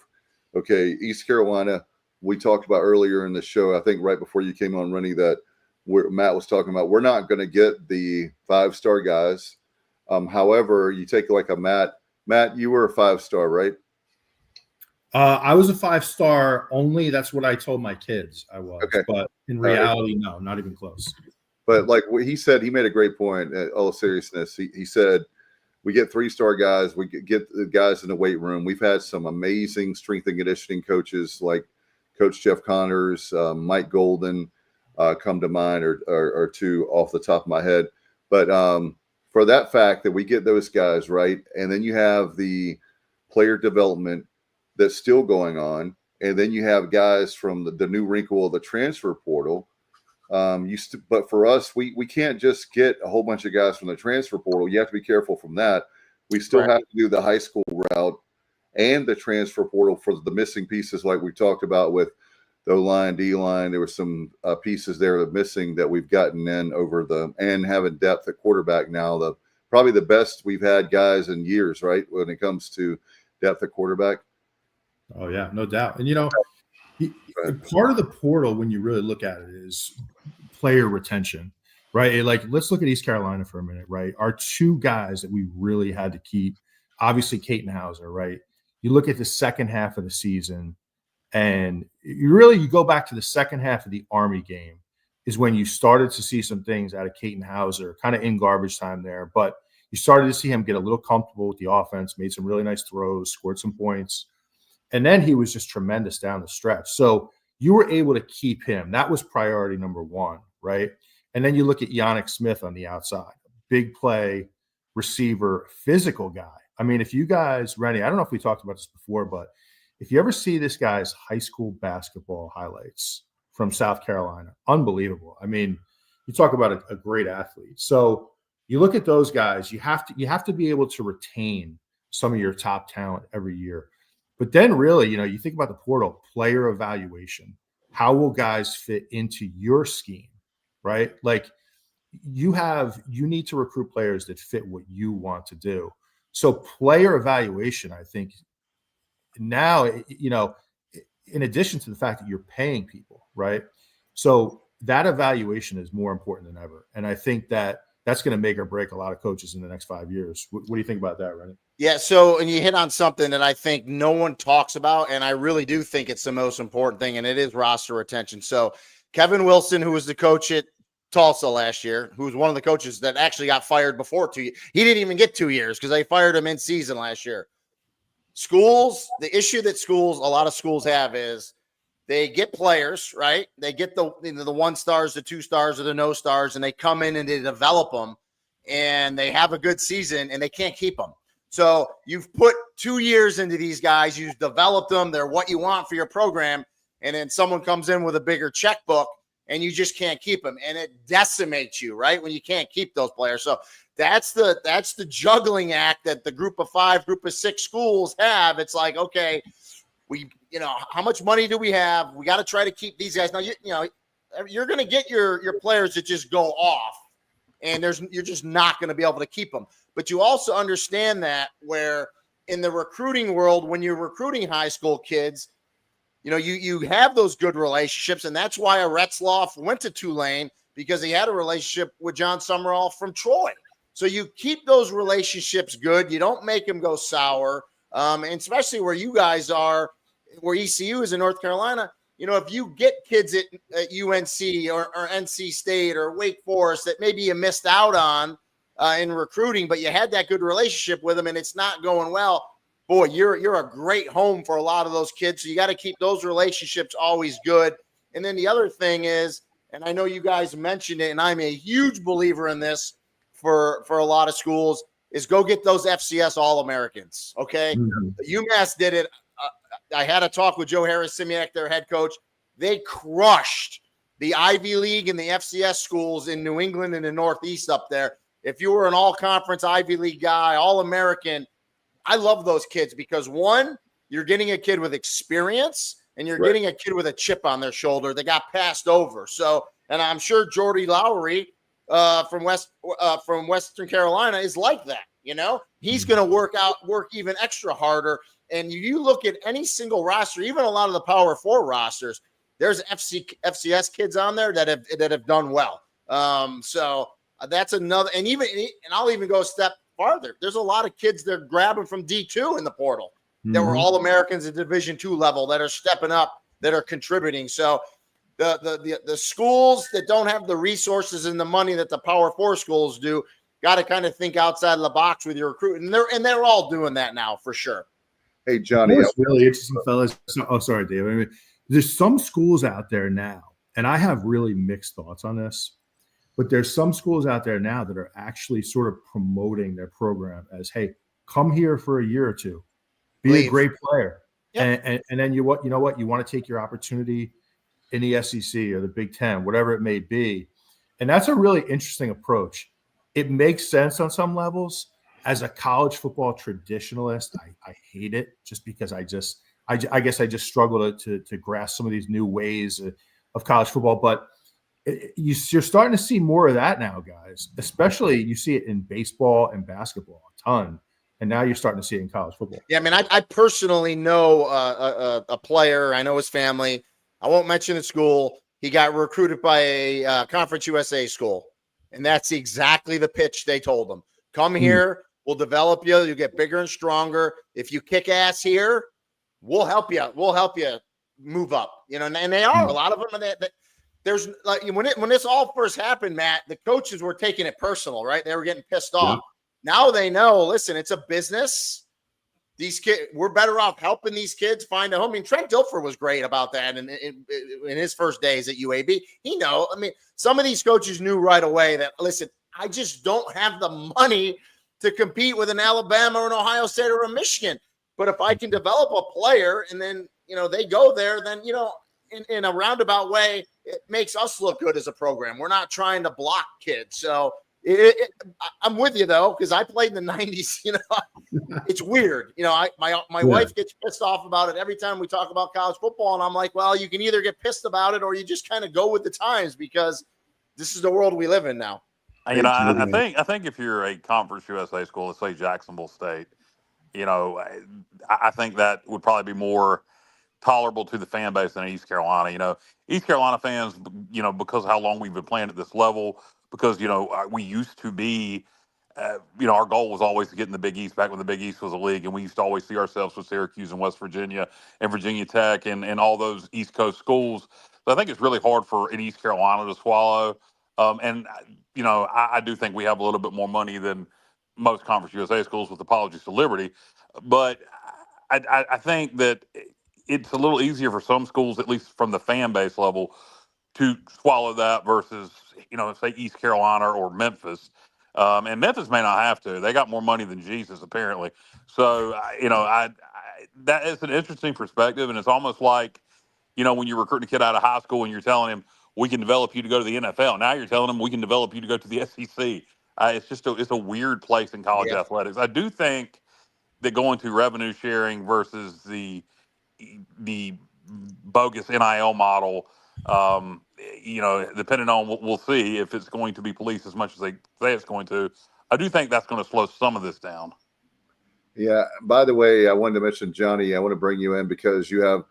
okay, East Carolina, we talked about earlier in the show, I think right before you came on, Rene, that Matt was talking about, we're not going to get the 5-star guys. However, you take like a Matt, you were a 5-star, right? I was a 5-star only. That's what I told my kids I was. Okay. But in reality, no, not even close. But like what he said, he made a great point. All seriousness, he said, we get 3-star guys. We get the guys in the weight room. We've had some amazing strength and conditioning coaches like Coach Jeff Connors, Mike Golden come to mind, or two off the top of my head. But for that fact that we get those guys, right, and then you have the player development that's still going on, and then you have guys from the new wrinkle of the transfer portal. But for us, we can't just get a whole bunch of guys from the transfer portal. You have to be careful from that. We still have to do the high school route and the transfer portal for the missing pieces, like we talked about with the O-line, D-line. There were some pieces there that missing that we've gotten in and having depth at quarterback now. Probably the best we've had guys in years, right, when it comes to depth at quarterback. Oh yeah, no doubt. And part of the portal, when you really look at it, is player retention, right? Like, let's look at East Carolina for a minute, right? Our two guys that we really had to keep, obviously Caton Hauser, right? You look at the second half of the season, and you go back to the second half of the Army game is when you started to see some things out of Caton Hauser, kind of in garbage time there, but you started to see him get a little comfortable with the offense, made some really nice throws, scored some points. And then he was just tremendous down the stretch. So you were able to keep him. That was priority number one, right? And then you look at Yannick Smith on the outside, big play, receiver, physical guy. I mean, if you guys, Rene, I don't know if we talked about this before, but if you ever see this guy's high school basketball highlights from South Carolina, unbelievable. I mean, you talk about a great athlete. So you look at those guys, you have to be able to retain some of your top talent every year. But then really, you think about the portal, player evaluation. How will guys fit into your scheme, right? Like you need to recruit players that fit what you want to do. So player evaluation, I think now, in addition to the fact that you're paying people, right? So that evaluation is more important than ever. And I think that's going to make or break a lot of coaches in the next 5 years. What do you think about that, Rene? Yeah, so, and you hit on something that I think no one talks about, and I really do think it's the most important thing, and it is roster retention. So Kevin Wilson, who was the coach at Tulsa last year, who was one of the coaches that actually got fired before 2 years. He didn't even get 2 years because they fired him in season last year. Schools, the issue that a lot of schools have is they get players, right? They get the 1 stars, the 2 stars, or the no stars, and they come in and they develop them, and they have a good season, and they can't keep them. So you've put 2 years into these guys, you've developed them, they're what you want for your program, and then someone comes in with a bigger checkbook, and you just can't keep them, and it decimates you, right? When you can't keep those players. So that's the juggling act that the group of 5, group of 6 schools have. It's like, okay, how much money do we have? We got to try to keep these guys. Now, you're going to get your players that just go off, and you're just not going to be able to keep them. But you also understand that where in the recruiting world, when you're recruiting high school kids, you have those good relationships, and that's why Retzloff went to Tulane, because he had a relationship with John Summerall from Troy. So you keep those relationships good. You don't make them go sour, and especially where you guys are, where ECU is in North Carolina. If you get kids at UNC or NC State or Wake Forest that maybe you missed out on in recruiting, but you had that good relationship with them and it's not going well, boy, you're a great home for a lot of those kids. So you got to keep those relationships always good. And then the other thing is, and I know you guys mentioned it, and I'm a huge believer in this for a lot of schools, is go get those FCS All-Americans, okay? Mm-hmm. UMass did it. I had a talk with Joe Harris-Simiak, their head coach. They crushed the Ivy League and the FCS schools in New England and the Northeast up there. If you were an all-conference Ivy League guy, All-American, I love those kids because, one, you're getting a kid with experience and you're getting a kid with a chip on their shoulder that got passed over. So, and I'm sure Jordy Lowry from Western Carolina is like that. He's going to work even extra harder. And you look at any single roster, even a lot of the Power 4 rosters, there's FCS kids on there that have done well. So that's another, and I'll even go a step farther. There's a lot of kids that are grabbing from D2 in the portal. that were all Americans at Division II level that are stepping up, that are contributing. So the schools that don't have the resources and the money that the Power 4 schools do got to kind of think outside of the box with your recruiting. And they're all doing that now for sure. Hey, Johnny. What's really interesting, fellas. Oh, sorry, Dave. I mean, there's some schools out there now, and I have really mixed thoughts on this, but there's some schools out there now that are actually sort of promoting their program as, hey, come here for a year or two, be a great player. Yep. And then you know what? You want to take your opportunity in the SEC or the Big Ten, whatever it may be. And that's a really interesting approach. It makes sense on some levels. As a college football traditionalist, I hate it just because I guess I just struggle to grasp some of these new ways of college football. But you're starting to see more of that now, guys. Especially you see it in baseball and basketball a ton. And now you're starting to see it in college football. Yeah, I mean, I personally know a player. I know his family. I won't mention the school. He got recruited by a Conference USA school. And that's exactly the pitch they told him. Come here. We'll develop you. You'll get bigger and stronger. If you kick ass here, we'll help you. We'll help you move up. You know, and they are. A lot of them. There's like when this all first happened, Matt, the coaches were taking it personal, right? They were getting pissed off. Now they know, listen, it's a business. These kids, we're better off helping these kids find a home. I mean, Trent Dilfer was great about that in his first days at UAB. Some of these coaches knew right away that, listen, I just don't have the money to compete with an Alabama or an Ohio State or a Michigan. But if I can develop a player and then, they go there, then, in a roundabout way, it makes us look good as a program. We're not trying to block kids. So I'm with you, though, because I played in the 90s. It's weird. My wife gets pissed off about it every time we talk about college football. And I'm like, well, you can either get pissed about it or you just kind of go with the times because this is the world we live in now. I think if you're a Conference USA school, let's say Jacksonville State, I think that would probably be more tolerable to the fan base than East Carolina. East Carolina fans, because of how long we've been playing at this level, because, we used to be, our goal was always to get in the Big East back when the Big East was a league. And we used to always see ourselves with Syracuse and West Virginia and Virginia Tech and all those East Coast schools. So I think it's really hard for an East Carolina to swallow. I do think we have a little bit more money than most Conference USA schools, with apologies to Liberty. But I think that it's a little easier for some schools, at least from the fan base level, to swallow that versus, say East Carolina or Memphis. And Memphis may not have to. They got more money than Jesus, apparently. So, that is an interesting perspective. And it's almost like, when you're recruiting a kid out of high school and you're telling him, we can develop you to go to the NFL. Now you're telling them we can develop you to go to the SEC. It's a weird place in college athletics. I do think that going to revenue sharing versus the bogus NIL model, depending on what we'll see if it's going to be policed as much as they say it's going to. I do think that's going to slow some of this down. Yeah. By the way, I wanted to mention, Johnny, I want to bring you in because you have,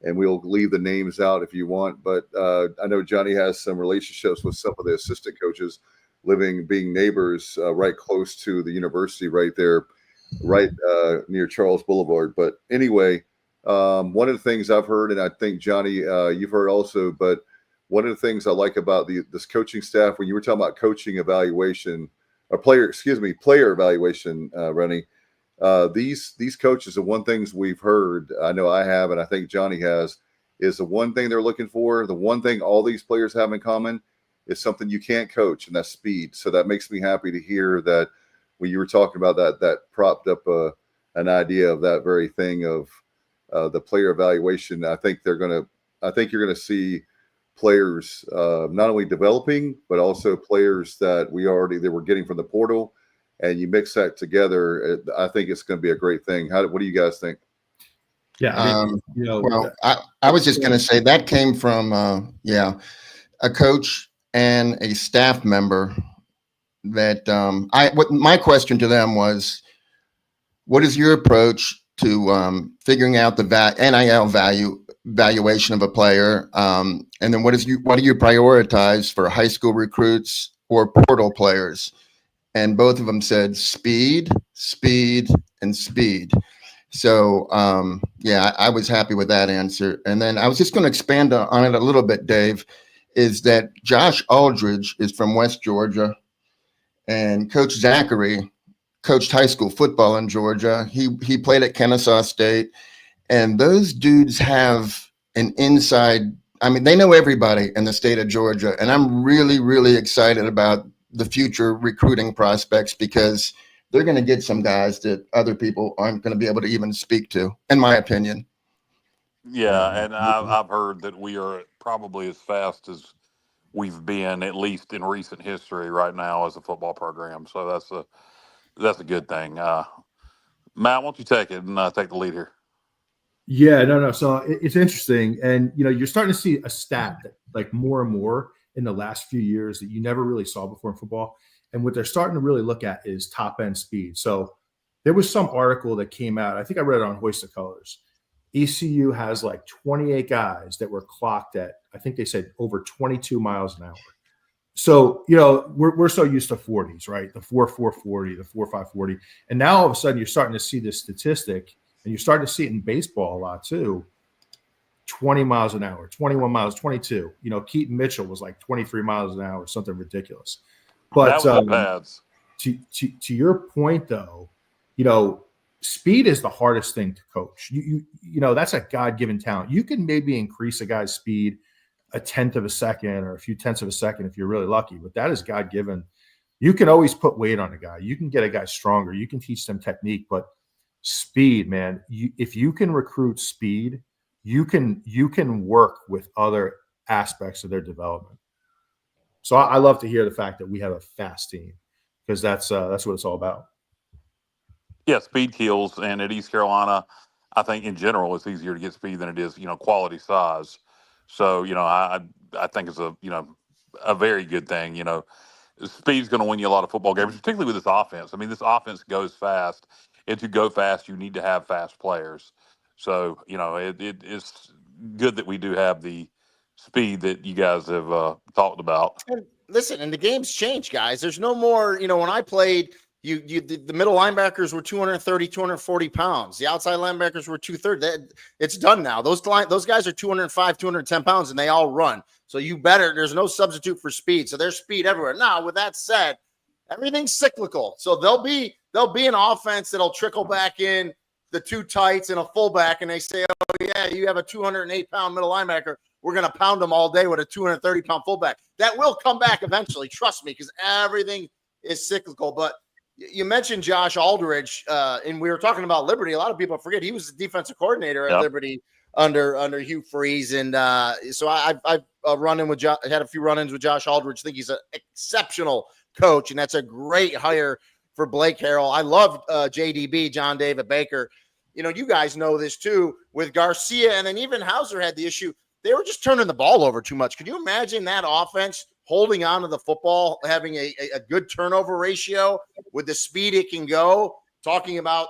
and we'll leave the names out if you want, but I know Johnny has some relationships with some of the assistant coaches being neighbors right close to the university right there, right near Charles Boulevard. But anyway, one of the things I've heard, and I think, Johnny, you've heard also, but one of the things I like about this coaching staff, when you were talking about coaching evaluation, or player evaluation, Rene, these coaches, the one things we've heard, I know I have, and I think Johnny has, is the one thing they're looking for, the one thing all these players have in common is something you can't coach, and that's speed. So that makes me happy to hear that when you were talking about that propped up an idea of that very thing of the player evaluation. I think you're going to see players not only developing, but also players that we're getting from the portal. And you mix that together, I think it's going to be a great thing. What do you guys think? Yeah, I was just going to say that came from a coach and a staff member. That my question to them was, what is your approach to figuring out the NIL valuation of a player, and then what do you prioritize for high school recruits or portal players? And both of them said speed, speed, and speed. So, yeah, I was happy with that answer. And then I was just going to expand on it a little bit, Dave, is that Josh Aldridge is from West Georgia, and Coach Zachary coached high school football in Georgia. He played at Kennesaw State, and those dudes have an inside. I mean, they know everybody in the state of Georgia, and I'm really, really excited about the future recruiting prospects because they're going to get some guys that other people aren't going to be able to even speak to, in my opinion. Yeah, and I've heard that we are probably as fast as we've been, at least in recent history, right now as a football program. So that's a good thing. Matt, why don't you take it and take the lead here? Yeah, no. So it's interesting. And, you're starting to see a stat that like more and more in the last few years that you never really saw before in football. And what they're starting to really look at is top end speed. So there was some article that came out. I think I read it on Hoist of Colors. ECU has like 28 guys that were clocked at, I think they said over 22 miles an hour. So, we're so used to 40s, right? The 4.440, the 4.540. And now all of a sudden you're starting to see this statistic, and you're starting to see it in baseball a lot too. 20 miles an hour, 21 miles, 22. Keaton Mitchell was like 23 miles an hour, something ridiculous. But that was the pads. To your point, though, speed is the hardest thing to coach. That's a God-given talent. You can maybe increase a guy's speed a tenth of a second or a few tenths of a second if you're really lucky, but that is God-given. You can always put weight on a guy. You can get a guy stronger. You can teach them technique, but speed, man, if you can recruit speed, you can work with other aspects of their development. So I love to hear the fact that we have a fast team, because that's what it's all about. Yeah, speed kills, and at East Carolina, I think in general it's easier to get speed than it is, quality size. So, I think it's a very good thing. Speed's going to win you a lot of football games, particularly with this offense. I mean, this offense goes fast, and to go fast, you need to have fast players. So, it's good that we do have the speed that you guys have talked about. And listen, and the game's changed, guys. There's no more, when I played, the middle linebackers were 230, 240 pounds. The outside linebackers were 230. It's done now. Those guys are 205, 210 pounds, and they all run. So there's no substitute for speed. So there's speed everywhere. Now, with that said, everything's cyclical. So there'll be an offense that'll trickle back in the two tights and a fullback, and they say, oh, yeah, you have a 208-pound middle linebacker. We're going to pound them all day with a 230-pound fullback. That will come back eventually. Trust me, because everything is cyclical. But you mentioned Josh Aldridge, and we were talking about Liberty. A lot of people forget he was the defensive coordinator at Liberty under Hugh Freeze, and so I've had a few run-ins with Josh Aldridge. I think he's an exceptional coach, and that's a great hire for Blake Harrell. I love JDB, John David Baker. You guys know this too with Garcia, and then even Hauser had the issue. They were just turning the ball over too much. Could you imagine that offense holding on to the football, having a good turnover ratio with the speed it can go, talking about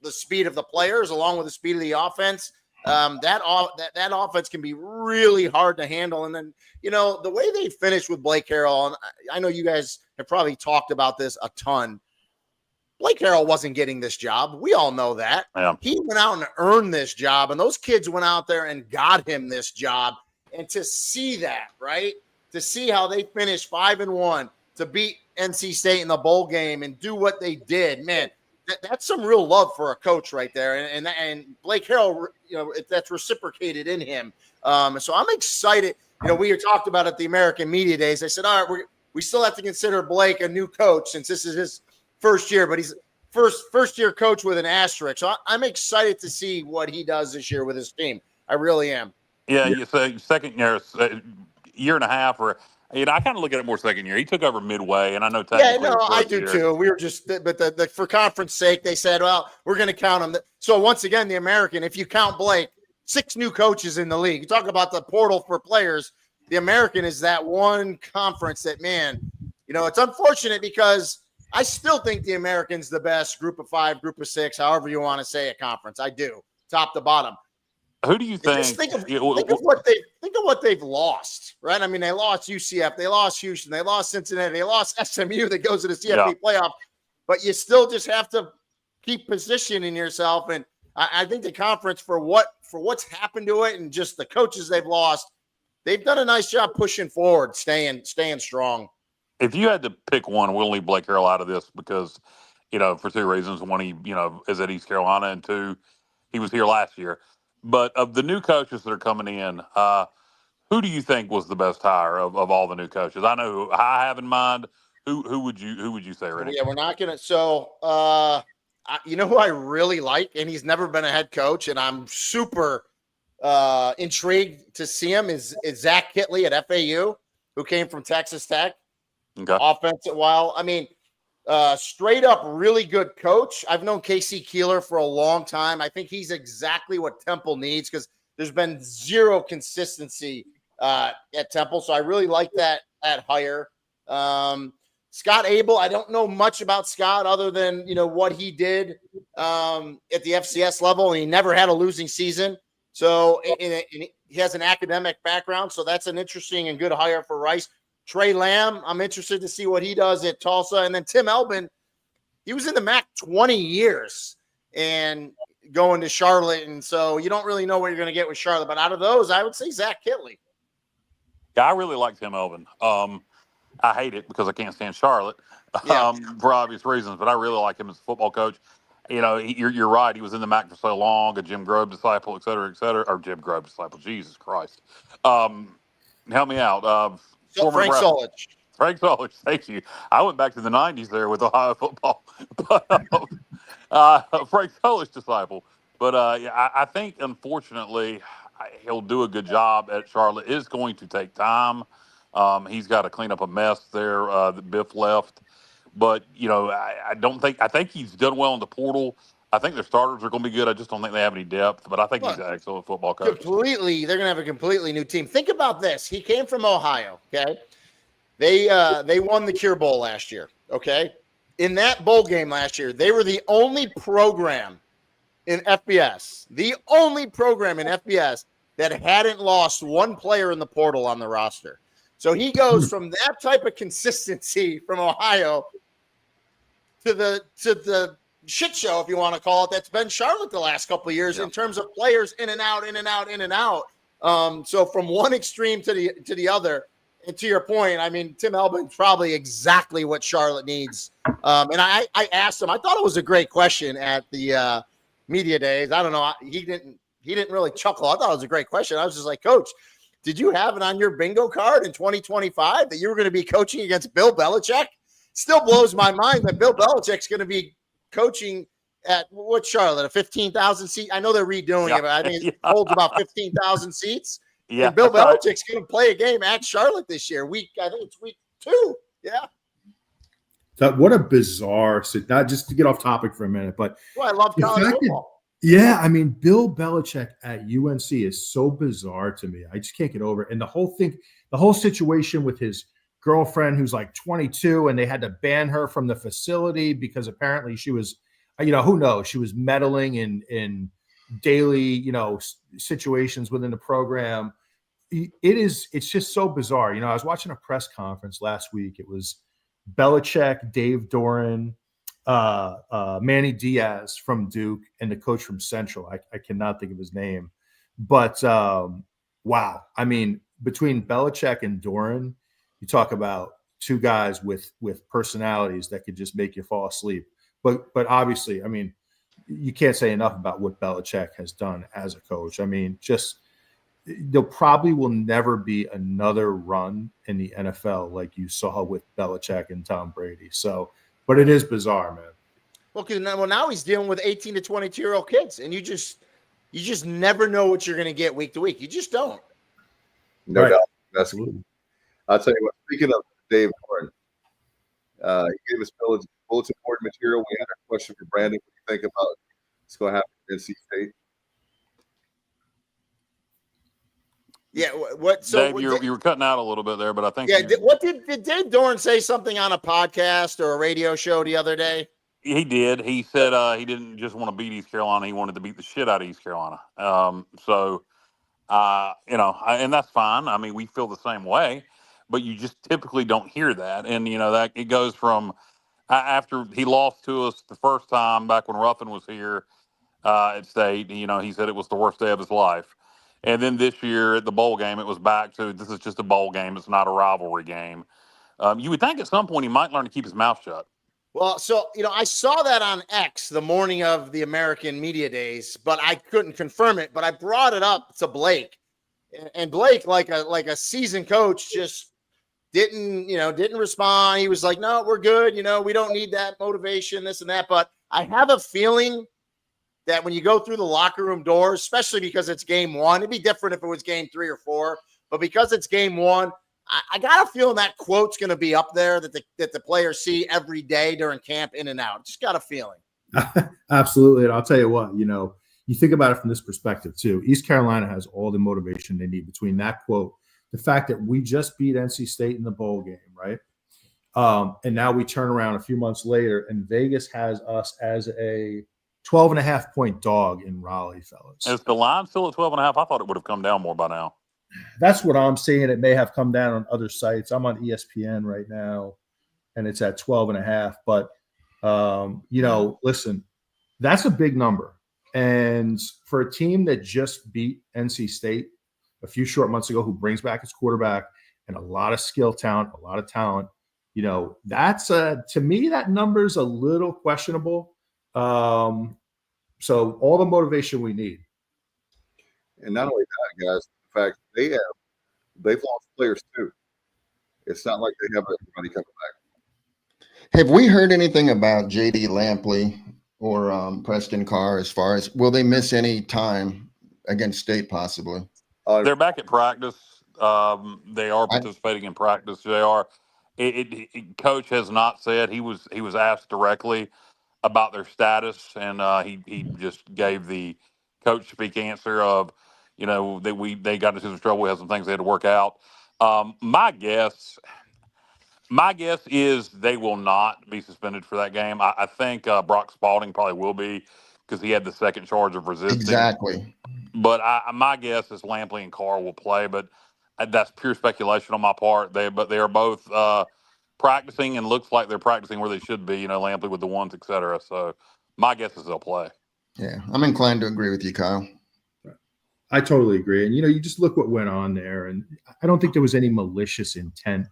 the speed of the players along with the speed of the offense? That offense can be really hard to handle. And then, the way they finished with Blake Harrell, and I know you guys have probably talked about this a ton. Blake Harrell wasn't getting this job. We all know that. Yeah. He went out and earned this job, and those kids went out there and got him this job. And to see that, right? To see how they finished 5-1, to beat NC State in the bowl game and do what they did, man, that's some real love for a coach right there. And Blake Harrell, that's reciprocated in him. So I'm excited. We talked about at the American Media Days. I said, all right, we still have to consider Blake a new coach since this is his first year, but he's first year coach with an asterisk. So I'm excited to see what he does this year with his team. I really am. Yeah, you say second year and a half, or I kind of look at it more second year. He took over midway, and I know technically. Yeah, no, I do too. We were just, but for conference sake, they said, well, we're going to count him. So once again, the American, if you count Blake, 6 new coaches in the league. You talk about the portal for players. The American is that one conference that, man, it's unfortunate because I still think the American's the best group of 5, group of 6, however you want to say a conference. I do, top to bottom. Who do you think? Just think of what they've lost, right? I mean, they lost UCF, they lost Houston, they lost Cincinnati, they lost SMU that goes to the CFP playoff, but you still just have to keep positioning yourself. And I think the conference for what's happened to it and just the coaches they've lost, they've done a nice job pushing forward, staying strong. If you had to pick one, we'll leave Blake Harrell out of this because, for two reasons. One, he, is at East Carolina, and two, he was here last year. But of the new coaches that are coming in, who do you think was the best hire of all the new coaches? I know who I have in mind. Who would you say, Rene? Yeah, we're not gonna. So, who I really like, and he's never been a head coach, and I'm super intrigued to see him is Zach Kittley at FAU, who came from Texas Tech. Okay. Offensive, straight up really good coach. I've known Casey Keeler for a long time. I think he's exactly what Temple needs because there's been zero consistency at Temple. So I really like that hire. Scott Abel, I don't know much about Scott other than, what he did at the FCS level, and he never had a losing season. So and he has an academic background. So that's an interesting and good hire for Rice. Trey Lamb, I'm interested to see what he does at Tulsa. And then Tim Elbin, he was in the MAC 20 years and going to Charlotte. And so you don't really know what you're going to get with Charlotte. But out of those, I would say Zach Kittley. Yeah, I really like Tim Elbin. I hate it because I can't stand Charlotte for obvious reasons, but I really like him as a football coach. You're right. He was in the MAC for so long, a Jim Grobe disciple, et cetera, or Jim Grobe disciple. Jesus Christ. Help me out. Frank Solich. Frank Solich, thank you. I went back to the 90s there with Ohio football. But Frank Solich disciple. But I think, unfortunately, he'll do a good job at Charlotte. It's going to take time. He's got to clean up a mess there that Biff left. But, I think he's done well in the portal. I think their starters are going to be good. I just don't think they have any depth, but I think he's an excellent football coach. They're going to have a completely new team. Think about this. He came from Ohio, okay? They won the Cure Bowl last year, okay? In that bowl game last year, they were the only program in FBS, that hadn't lost one player in the portal on the roster. So he goes from that type of consistency from Ohio to the shit show, if you want to call it, that's been Charlotte the last couple of years in terms of players in and out. So from one extreme to the other, and to your point, I mean, Tim Elbin's probably exactly what Charlotte needs. And I asked him, I thought it was a great question at the media days. I don't know. He didn't really chuckle. I thought it was a great question. I was just like, Coach, did you have it on your bingo card in 2025 that you were going to be coaching against Bill Belichick? Still blows my mind that Bill Belichick's going to be coaching at what Charlotte, a 15,000 seat. I know they're redoing it, but I think it holds about 15,000 seats. Yeah, and Bill Belichick's going to play a game at Charlotte this year. I think it's week 2. Yeah. What a bizarre. Not just to get off topic for a minute, but I love college football. Yeah, I mean, Bill Belichick at UNC is so bizarre to me. I just can't get over it. And the whole situation with his girlfriend who's like 22 and they had to ban her from the facility because apparently she was, who knows, she was meddling in daily, situations within the program. It's just so bizarre. I was watching a press conference last week. It was Belichick, Dave Doran, Manny Diaz from Duke, and the coach from Central. I cannot think of his name. But wow. I mean, between Belichick and Doran, you talk about two guys with personalities that could just make you fall asleep. But obviously, I mean, you can't say enough about what Belichick has done as a coach. I mean, there probably will never be another run in the NFL like you saw with Belichick and Tom Brady. So, but it is bizarre, man. Well, because now he's dealing with 18 to 22-year-old kids, and you just never know what you're going to get week to week. You just don't. No doubt. Absolutely. I'll tell you what, speaking of Dave Doran, he gave us bulletin board material. We had a question for Brandon. What do you think about what's going to happen at NC State? Yeah, what? So Dave, you were cutting out a little bit there, but I think did Dave Doran say something on a podcast or a radio show the other day? He did. He said he didn't just want to beat East Carolina; he wanted to beat the shit out of East Carolina. And that's fine. I mean, we feel the same way, but you just typically don't hear that. And that it goes from after he lost to us the first time back when Ruffin was here. at State. He said it was the worst day of his life. And then this year at the bowl game, it was back to this is just a bowl game. It's not a rivalry game. You would think at some point he might learn to keep his mouth shut. Well, so, I saw that on X the morning of the American Media Days, but I couldn't confirm it. But I brought it up to Blake, and Blake, like a seasoned coach, just didn't respond. He was like, "No, we're good. We don't need that motivation, this and that." But I have a feeling that when you go through the locker room doors, especially because it's game one, it'd be different if it was game 3 or 4, but because it's game one, I got a feeling that quote's going to be up there that the players see every day during camp, in and out. Just got a feeling. Absolutely. And I'll tell you what, you think about it from this perspective too. East Carolina has all the motivation they need between that quote, the fact that we just beat NC State in the bowl game, right? And now we turn around a few months later and Vegas has us as a 12.5-point dog in Raleigh, fellas. Is the line still at 12.5? I thought it would have come down more by now. That's what I'm seeing. It may have come down on other sites. I'm on ESPN right now, and it's at 12.5. But, listen, that's a big number. And for a team that just beat NC State a few short months ago, who brings back its quarterback and a lot of skill talent, a lot of talent, that's to me, that number's a little questionable. So all the motivation we need. And not only that, guys, in fact, they've lost players too. It's not like they have everybody coming back. Have we heard anything about JD Lampley or Preston Carr as far as will they miss any time against State possibly? They're back at practice. They are participating in practice. They are. Coach has not said. He was asked directly about their status, and he just gave the coach speak answer of, they got into some trouble. We had some things they had to work out. My guess is they will not be suspended for that game. I think Brock Spalding probably will be because he had the second charge of resisting. Exactly. But my guess is Lampley and Carr will play, but that's pure speculation on my part. They are both practicing, and looks like they're practicing where they should be. Lampley with the ones, et cetera. So my guess is they'll play. Yeah, I'm inclined to agree with you, Kyle. I totally agree. And, you just look what went on there. And I don't think there was any malicious intent.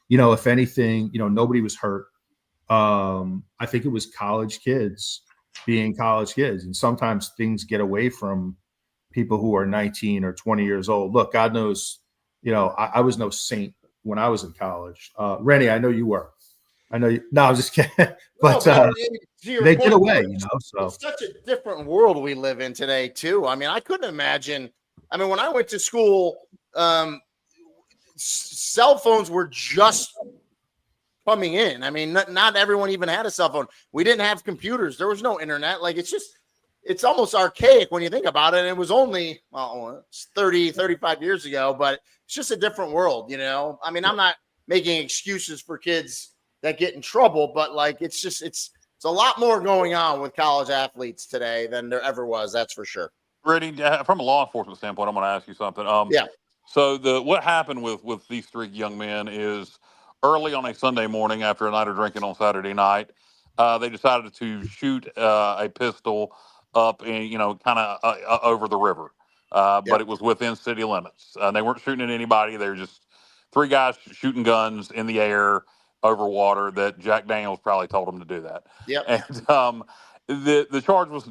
If anything, nobody was hurt. I think it was college kids being college kids. And sometimes things get away from people who are 19 or 20 years old. Look, God knows, I was no saint when I was in college. Rene, I know you were. I know you. No, I'm just kidding. But they get away, So it's such a different world we live in today, too. I mean, I couldn't imagine. I mean, when I went to school, cell phones were just coming in. I mean, not everyone even had a cell phone. We didn't have computers. There was no internet. Like, it's almost archaic when you think about it. And it was only, 30, 35 years ago, but it's just a different world, I mean, I'm not making excuses for kids that get in trouble, but it's a lot more going on with college athletes today than there ever was. That's for sure. Rene, from a law enforcement standpoint, I'm going to ask you something. Yeah. So what happened with these 3 young men is early on a Sunday morning after a night of drinking on Saturday night, they decided to shoot a pistol up in, kind of over the river. But it was within city limits. They weren't shooting at anybody. They were just 3 guys shooting guns in the air over water that Jack Daniels probably told them to do that. Yep. And the charge was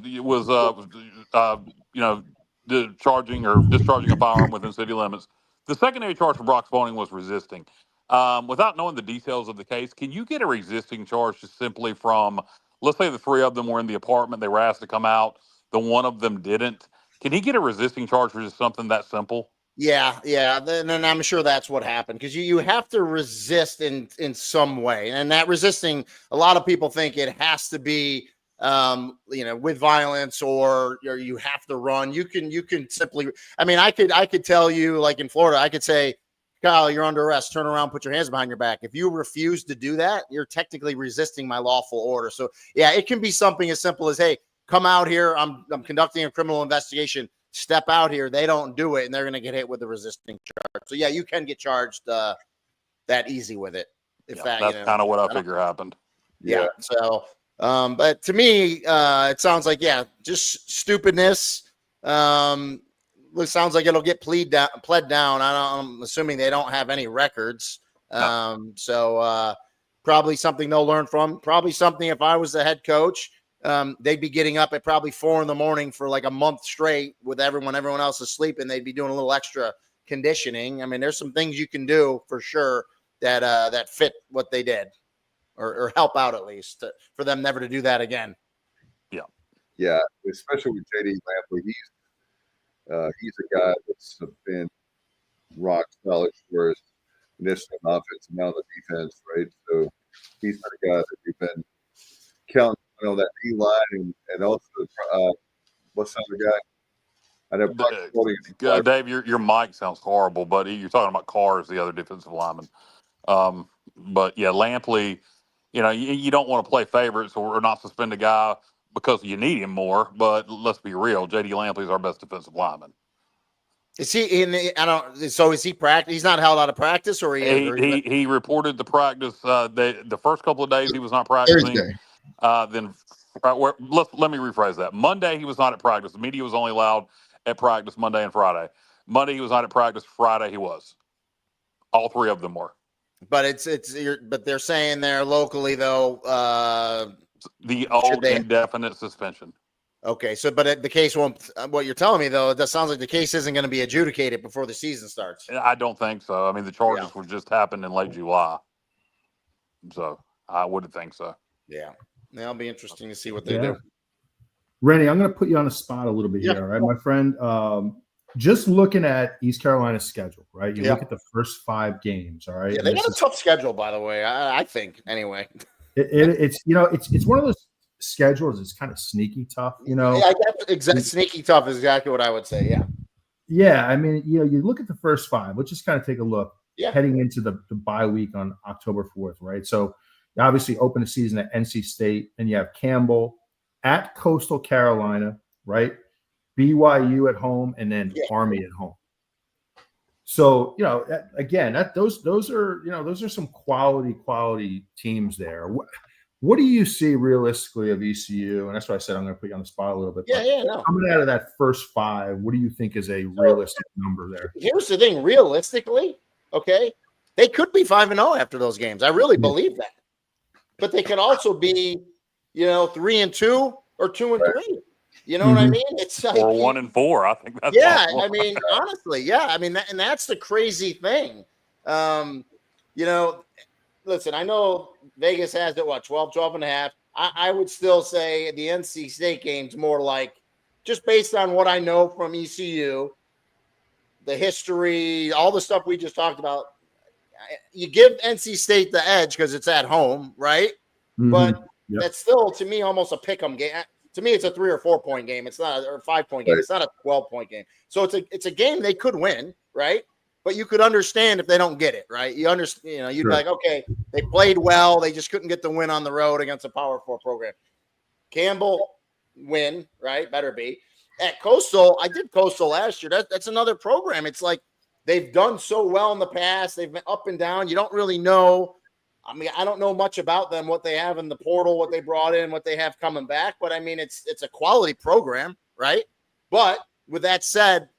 charging or discharging a firearm within city limits. The secondary charge for Brock Spalding was resisting. Without knowing the details of the case, can you get a resisting charge just simply from, let's say the 3 of them were in the apartment, they were asked to come out, the one of them didn't. Can he get a resisting charge for just something that simple? Yeah. Then I'm sure that's what happened, because you have to resist in some way, and that resisting, a lot of people think it has to be with violence, or you have to run. You can simply, I mean, I could tell you, like in Florida, I could say, Kyle, you're under arrest. Turn around, put your hands behind your back. If you refuse to do that, you're technically resisting my lawful order. So yeah, it can be something as simple as, hey, come out here. I'm conducting a criminal investigation. Step out here. They don't do it, and they're going to get hit with a resisting charge. So yeah, you can get charged that easy with it. That's kind of what I figure happened. Yeah. So But to me, it sounds like, just stupidness. It sounds like it'll get pled down. I'm assuming they don't have any records. So probably something they'll learn from. Probably something, if I was the head coach, they'd be getting up at probably 4 a.m. for like a month straight with everyone else is sleeping. They'd be doing a little extra conditioning. I mean, there's some things you can do for sure that fit what they did, or help out at least for them never to do that again. Yeah, especially with JD Lampley. He's a guy that's been rock solid for us initially on offense and now on the defense, right? So he's been a guy that we've been counting on that D line and also what's the other guy? I know Dave, your mic sounds horrible, buddy. You're talking about Carr's the other defensive lineman. But yeah, Lampley, you don't want to play favorites or not suspend a guy because you need him more. But let's be real, JD Lampley's our best defensive lineman. Is he in? So is he practice? He's not held out of practice, or he reported the practice. The first couple of days he was not practicing. Then let me rephrase that. Monday he was not at practice. The media was only allowed at practice Monday and Friday. Monday he was not at practice. Friday he was. All three of them were. But but they're saying there locally though. The old indefinite suspension. Okay, so but the case won't. What you're telling me though, that sounds like the case isn't going to be adjudicated before the season starts. I don't think so. I mean, the charges were just happened in late July, so I wouldn't think so. Yeah, it'll be interesting to see what they do. Rene, I'm going to put you on the spot a little bit here, all right, my friend. Just looking at East Carolina's schedule, right? You look at the first 5 games, all right. Yeah, they got a tough schedule, by the way. I think anyway. It's one of those schedules. It's kind of sneaky tough, Yeah, sneaky tough is exactly what I would say. Yeah. Yeah, I mean, you look at the first 5. Let's just kind of take a look. Yeah. Heading into the bye week on October 4th, right? So you obviously open the season at NC State, and you have Campbell at Coastal Carolina, right? BYU at home, and then Army at home. So, those are some quality teams there. What do you see realistically of ECU? And that's why I said I'm going to put you on the spot a little bit. No. Coming out of that first 5, what do you think is a realistic number there? Here's the thing. Realistically, okay, they could be 5-0 after those games. I really believe that. But they could also be, 3-2 or 2-3. You know what I mean? It's like, or 1-4. I think that's awful. I mean, honestly, I mean, and that's the crazy thing. Listen, I know Vegas has it, 12.5. I would still say the NC State game's more like, just based on what I know from ECU, the history, all the stuff we just talked about. You give NC State the edge because it's at home, right? Mm-hmm. But that's still, to me, almost a pick'em game. To me, it's a 3 or 4 point game. It's not a 5 point game. Right. It's not a 12 point game. So it's a game they could win, right? But you could understand if they don't get it, right? You understand, you'd be like, okay, they played well. They just couldn't get the win on the road against a Power 4 program. Campbell win, right? Better be. At Coastal, I did Coastal last year. That's another program. It's like they've done so well in the past. They've been up and down. You don't really know. I mean, I don't know much about them, what they have in the portal, what they brought in, what they have coming back. But, I mean, it's a quality program, right? But with that said,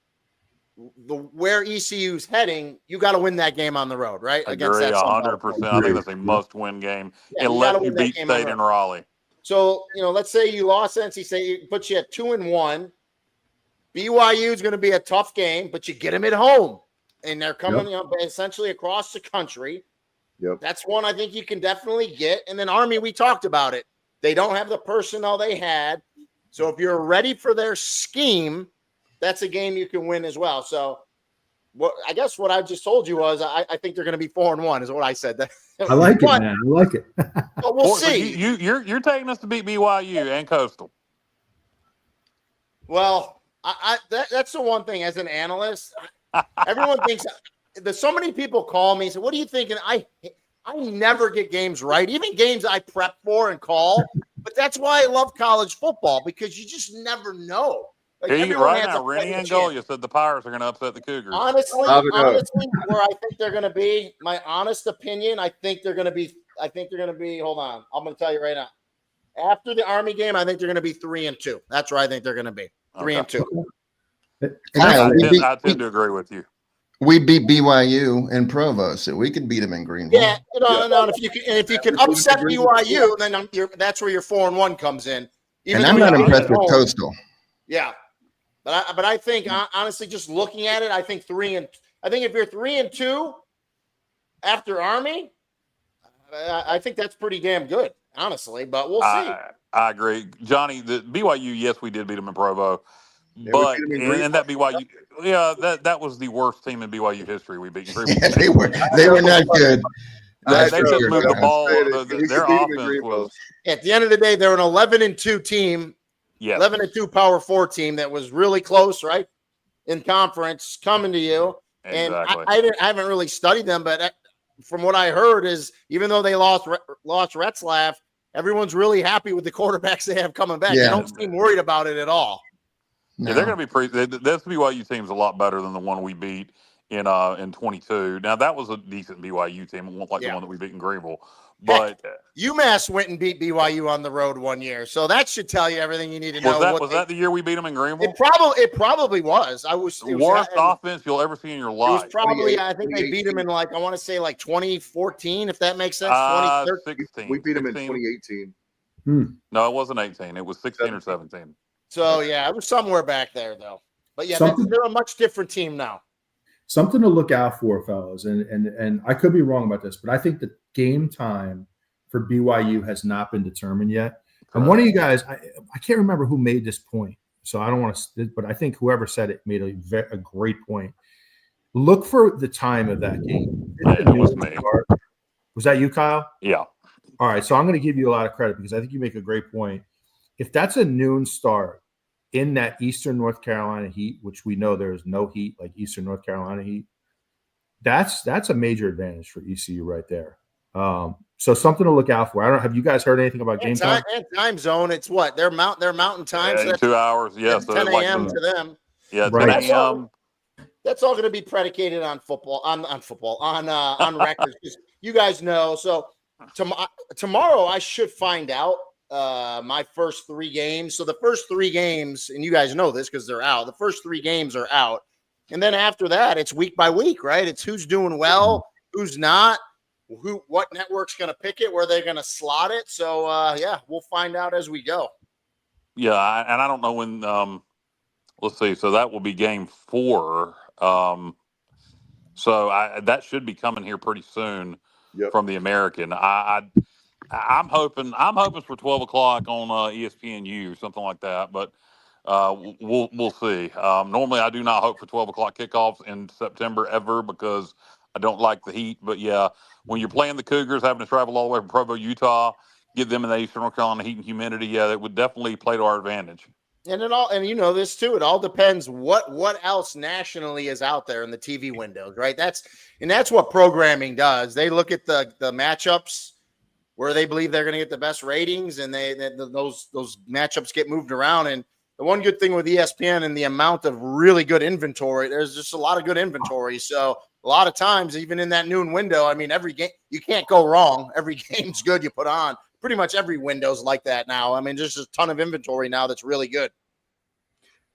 where ECU's heading, you got to win that game on the road, right? Against that 100%. I think that's a must-win game unless you beat State in Raleigh. So, let's say you lost NC State, it puts you at 2-1. BYU is going to be a tough game, but you get them at home. And they're coming essentially across the country. Yep. That's one I think you can definitely get. And then Army, we talked about it. They don't have the personnel they had. So if you're ready for their scheme, that's a game you can win as well. So I guess what I just told you was I think they're going to be 4-1 is what I said. I like it, man. I like it. But we'll see. You're taking us to beat BYU and Coastal. Well, that's the one thing as an analyst. Everyone thinks there's so many people call me and say, what are you thinking? I never get games right, even games I prep for and call. But that's why I love college football, because you just never know. Like, right now, Rene and Ingoglia said the Pirates are going to upset the Cougars. Honestly, where I think they're going to be, my honest opinion, I think they're going to be, hold on. I'm going to tell you right now. After the Army game, I think they're going to be 3-2. That's where I think they're going to be 3-2. Kyle, I tend to agree with you. We beat BYU in Provo, so we could beat them in Greenville. Yeah, and if you can upset BYU, then that's where your 4-1 comes in. And I'm not impressed with Coastal. Yeah, but I think honestly, just looking at it, I think if you're 3-2 after Army, I think that's pretty damn good, honestly. But we'll see. I agree, Johnny. The BYU, yes, we did beat them in Provo, but and that BYU, that was the worst team in BYU history. We beat in Greenville. Yeah, they were not good. They just moved the ball. Their offense was. At the end of the day, they're an 11-2 team. Yeah, 11-2 Power 4 team that was really close, right, in conference coming to you. Exactly. And I haven't really studied them, but from what I heard is even though they lost Retzlaff, everyone's really happy with the quarterbacks they have coming back. Yeah. They don't seem worried about it at all. Yeah, they're going to be this BYU team's a lot better than the one we beat in 22. Now that was a decent BYU team, it wasn't like the one that we beat in Greenville. But UMass went and beat BYU on the road one year, so that should tell you everything you need to know. Was that the year we beat them in Greenville? It probably was. It was worst offense you'll ever see in your life. It was probably. I think they beat them in I want to say 2014, if that makes sense. 2016. We beat them in 2018. No, it wasn't 18. It was 16 or 17. So yeah, it was somewhere back there though. But yeah, they're a much different team now. Something to look out for, fellas, and I could be wrong about this, but I think the game time for BYU has not been determined yet. And one of you guys, I can't remember who made this point, so I don't want to, but I think whoever said it made a great point. Look for the time of that game. It was me. Was that you, Kyle? Yeah. All right, so I'm going to give you a lot of credit because I think you make a great point. If that's a noon start in that Eastern North Carolina heat, which we know there is no heat like Eastern North Carolina heat, that's a major advantage for ECU right there. So something to look out for. Have you guys heard anything about game time? Time zone. It's what their mountain time. So 2 hours. Yes, 10 a.m. to them. Yeah, 10 a.m. That's all going to be predicated on football. On records. You guys know. So tomorrow I should find out my first 3 games. So the first 3 games, and you guys know this because they're out. The first 3 games are out, and then after that, it's week by week, right? It's who's doing well, who's not. What network's going to pick it, where they're going to slot it. So, we'll find out as we go. Yeah, and I don't know when let's see. So that will be game 4. So that should be coming here pretty soon from the American. I'm hoping for 12 o'clock on ESPNU or something like that, but we'll see. Normally I do not hope for 12 o'clock kickoffs in September ever because I don't like the heat, but yeah, when you're playing the Cougars, having to travel all the way from Provo, Utah, get them in the Eastern North Carolina heat and humidity, yeah, it would definitely play to our advantage. And you know this too. It all depends what else nationally is out there in the TV windows, right? That's what programming does. They look at the matchups where they believe they're going to get the best ratings, and those matchups get moved around. And the one good thing with ESPN and the amount of really good inventory, there's just a lot of good inventory. So a lot of times, even in that noon window, I mean, every game, you can't go wrong. Every game's good you put on. Pretty much every window's like that now. I mean, there's just a ton of inventory now that's really good.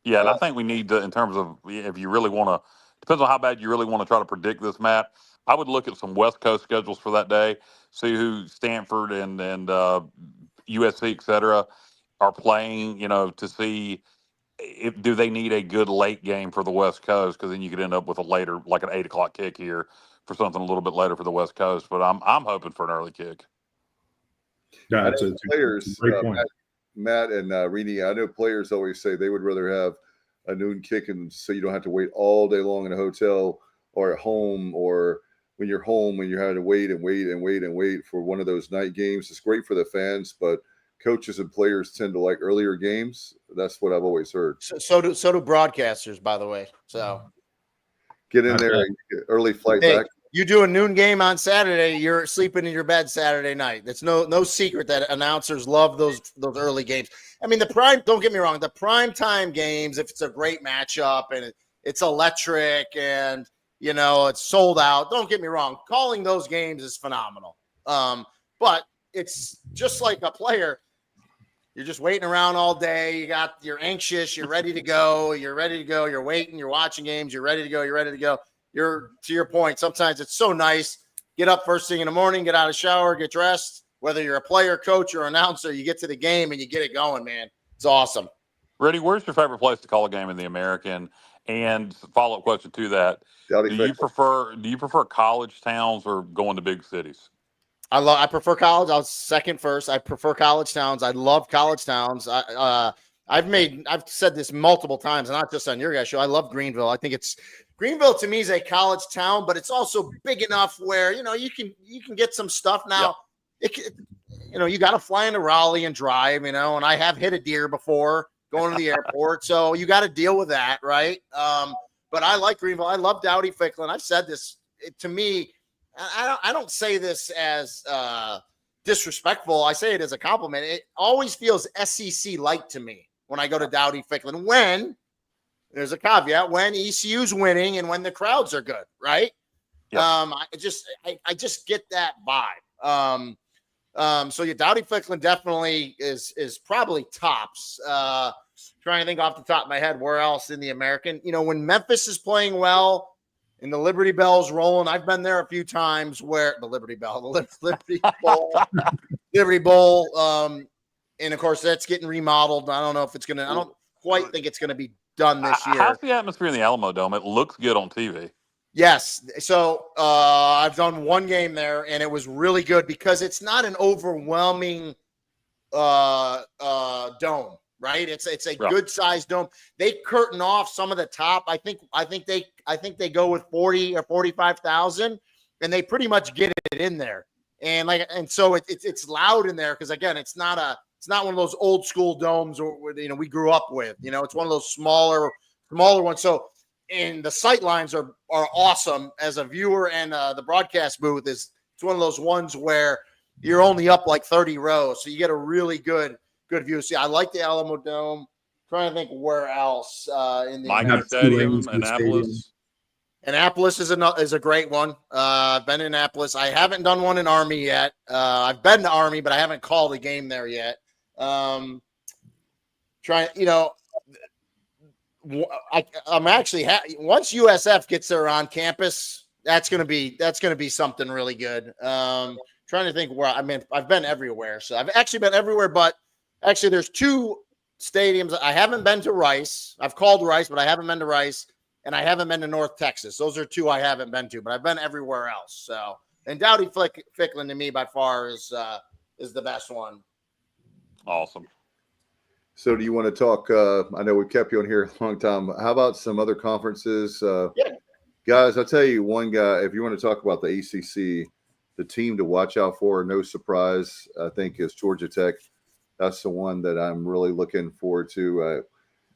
Yeah, and I think we need to, in terms of if you really want to, depends on how bad you really want to try to predict this, Matt, I would look at some West Coast schedules for that day, see who Stanford and USC, et cetera, are playing, to see do they need a good late game for the West Coast, because then you could end up with a later, like an 8 o'clock kick here for something a little bit later for the West Coast. But I'm hoping for an early kick. Yeah, it's players, a great point. Matt and Rene, I know players always say they would rather have a noon kick, and so you don't have to wait all day long in a hotel or at home, or when you're home, when you're having to wait for one of those night games. It's great for the fans, but coaches and players tend to like earlier games. That's what I've always heard. So do broadcasters, by the way. So get in there and get early flight back. You do a noon game on Saturday, you're sleeping in your bed Saturday night. It's no secret that announcers love those early games. I mean, don't get me wrong, the prime time games, if it's a great matchup and it's electric and it's sold out, don't get me wrong, calling those games is phenomenal. But it's just like a player. You're just waiting around all day. You're anxious. You're ready to go. You're waiting. You're watching games. You're ready to go. You're to your point. Sometimes it's so nice. Get up first thing in the morning, get out of the shower, get dressed. Whether you're a player, coach, or announcer, you get to the game and you get it going, man. It's awesome. Rene, where's your favorite place to call a game in the American? And follow-up question to that: Do you prefer college towns or going to big cities? I prefer college. I was second first. I prefer college towns. I love college towns. I've said this multiple times, not just on your guys' show. I love Greenville. I think Greenville to me is a college town, but it's also big enough where you can get some stuff now. Yeah. You got to fly into Raleigh and drive. And I have hit a deer before going to the airport, so you got to deal with that, right? But I like Greenville. I love Dowdy Ficklin. I've said this. To me, I don't say this as disrespectful. I say it as a compliment. It always feels SEC like to me when I go to Dowdy Ficklin. When there's a caveat, when ECU's winning and when the crowds are good, right? Yep. I just get that vibe. So your Dowdy Ficklin definitely is probably tops. Trying to think off the top of my head where else in the American. When Memphis is playing well and the Liberty Bell's rolling, I've been there a few times where the Liberty Bowl, Liberty Bowl, and of course that's getting remodeled. I don't know if it's gonna. I don't quite think it's gonna be done this year. How's the atmosphere in the Alamo Dome? It looks good on TV. Yes. So I've done one game there, and it was really good because it's not an overwhelming dome, right? It's a good sized dome. They curtain off some of the top. I think they go with 40 or 45,000, and they pretty much get it in there. And so it's loud in there because again, it's not one of those old school domes we grew up with. It's one of those smaller ones. So. And the sight lines are awesome as a viewer, and the broadcast booth it's one of those ones where you're only up like 30 rows, so you get a really good view. See, I like the Alamo Dome. I'm trying to think where else in the Miami Stadium, Annapolis. Annapolis is a great one. I've been in Annapolis. I haven't done one in Army yet. I've been to Army, but I haven't called a game there yet. I'm actually once USF gets there on campus, that's gonna be something really good. Trying to think where I've been everywhere, so I've actually been everywhere. But actually, there's two stadiums I haven't been to. Rice, I've called Rice, but I haven't been to Rice, and I haven't been to North Texas. Those are two I haven't been to, but I've been everywhere else. So, and Dowdy Ficklin to me by far is the best one. Awesome. So do you want to talk? I know we kept you on here a long time. How about some other conferences? Guys, I'll tell you one guy, if you want to talk about the ACC, the team to watch out for, no surprise, I think, is Georgia Tech. That's the one that I'm really looking forward to.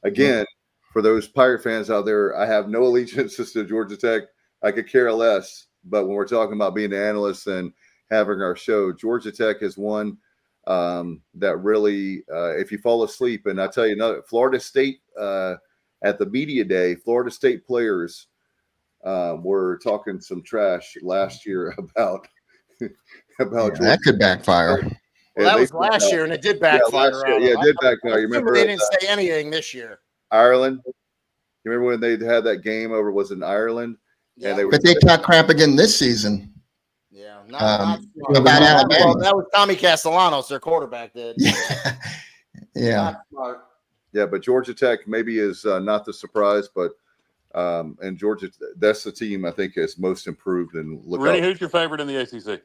Again, for those Pirate fans out there, I have no allegiances to Georgia Tech. I could care less. But when we're talking about being an analyst and having our show, Georgia Tech is one that really, if you fall asleep, and I tell you another, Florida State at the media day, Florida State players were talking some trash last year about that could backfire. Well, that was last year, and it did backfire. It did backfire. You remember they didn't say anything this year. Ireland. You remember when they had that game over? Was in Ireland? Yeah. And they talk crap again this season. Yeah, not about Alabama. That was Tommy Castellanos, their quarterback. Did. Yeah. Yeah, but Georgia Tech maybe is not the surprise, but and Georgia, that's the team I think is most improved. And Rene, who's your favorite in the ACC?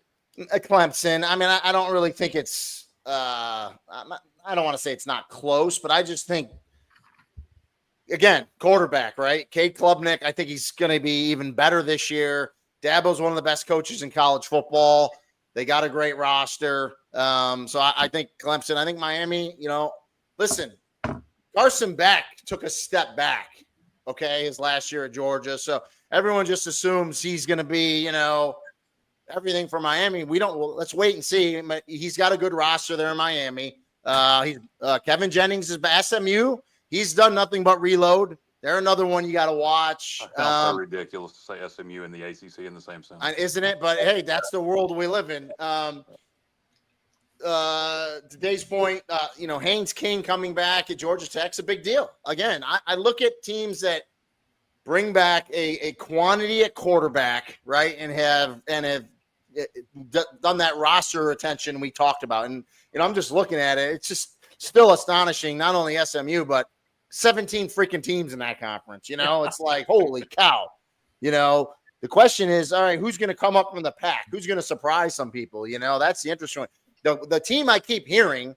Clemson. I mean, I don't really think it's. I don't want to say it's not close, but I just think. Again, quarterback, right? Cade Klubnik, I think he's going to be even better this year. Dabo's one of the best coaches in college football. They got a great roster. So I think Clemson. I think Miami, listen, Carson Beck took a step back, his last year at Georgia. So everyone just assumes he's going to be, everything for Miami. Let's wait and see. He's got a good roster there in Miami. Kevin Jennings is SMU. He's done nothing but reload. They're another one you got to watch. I found so ridiculous to say SMU and the ACC in the same sentence. Isn't it? But, hey, that's the world we live in. today's point, Haynes King coming back at Georgia Tech's a big deal. Again, I look at teams that bring back a quantity at quarterback, right, and have done that roster retention we talked about. And I'm just looking at it. It's just still astonishing, not only SMU, but 17 freaking teams in that conference. It's like, holy cow. The question is, all right, who's going to come up from the pack? Who's going to surprise some people? That's the interesting one. The team I keep hearing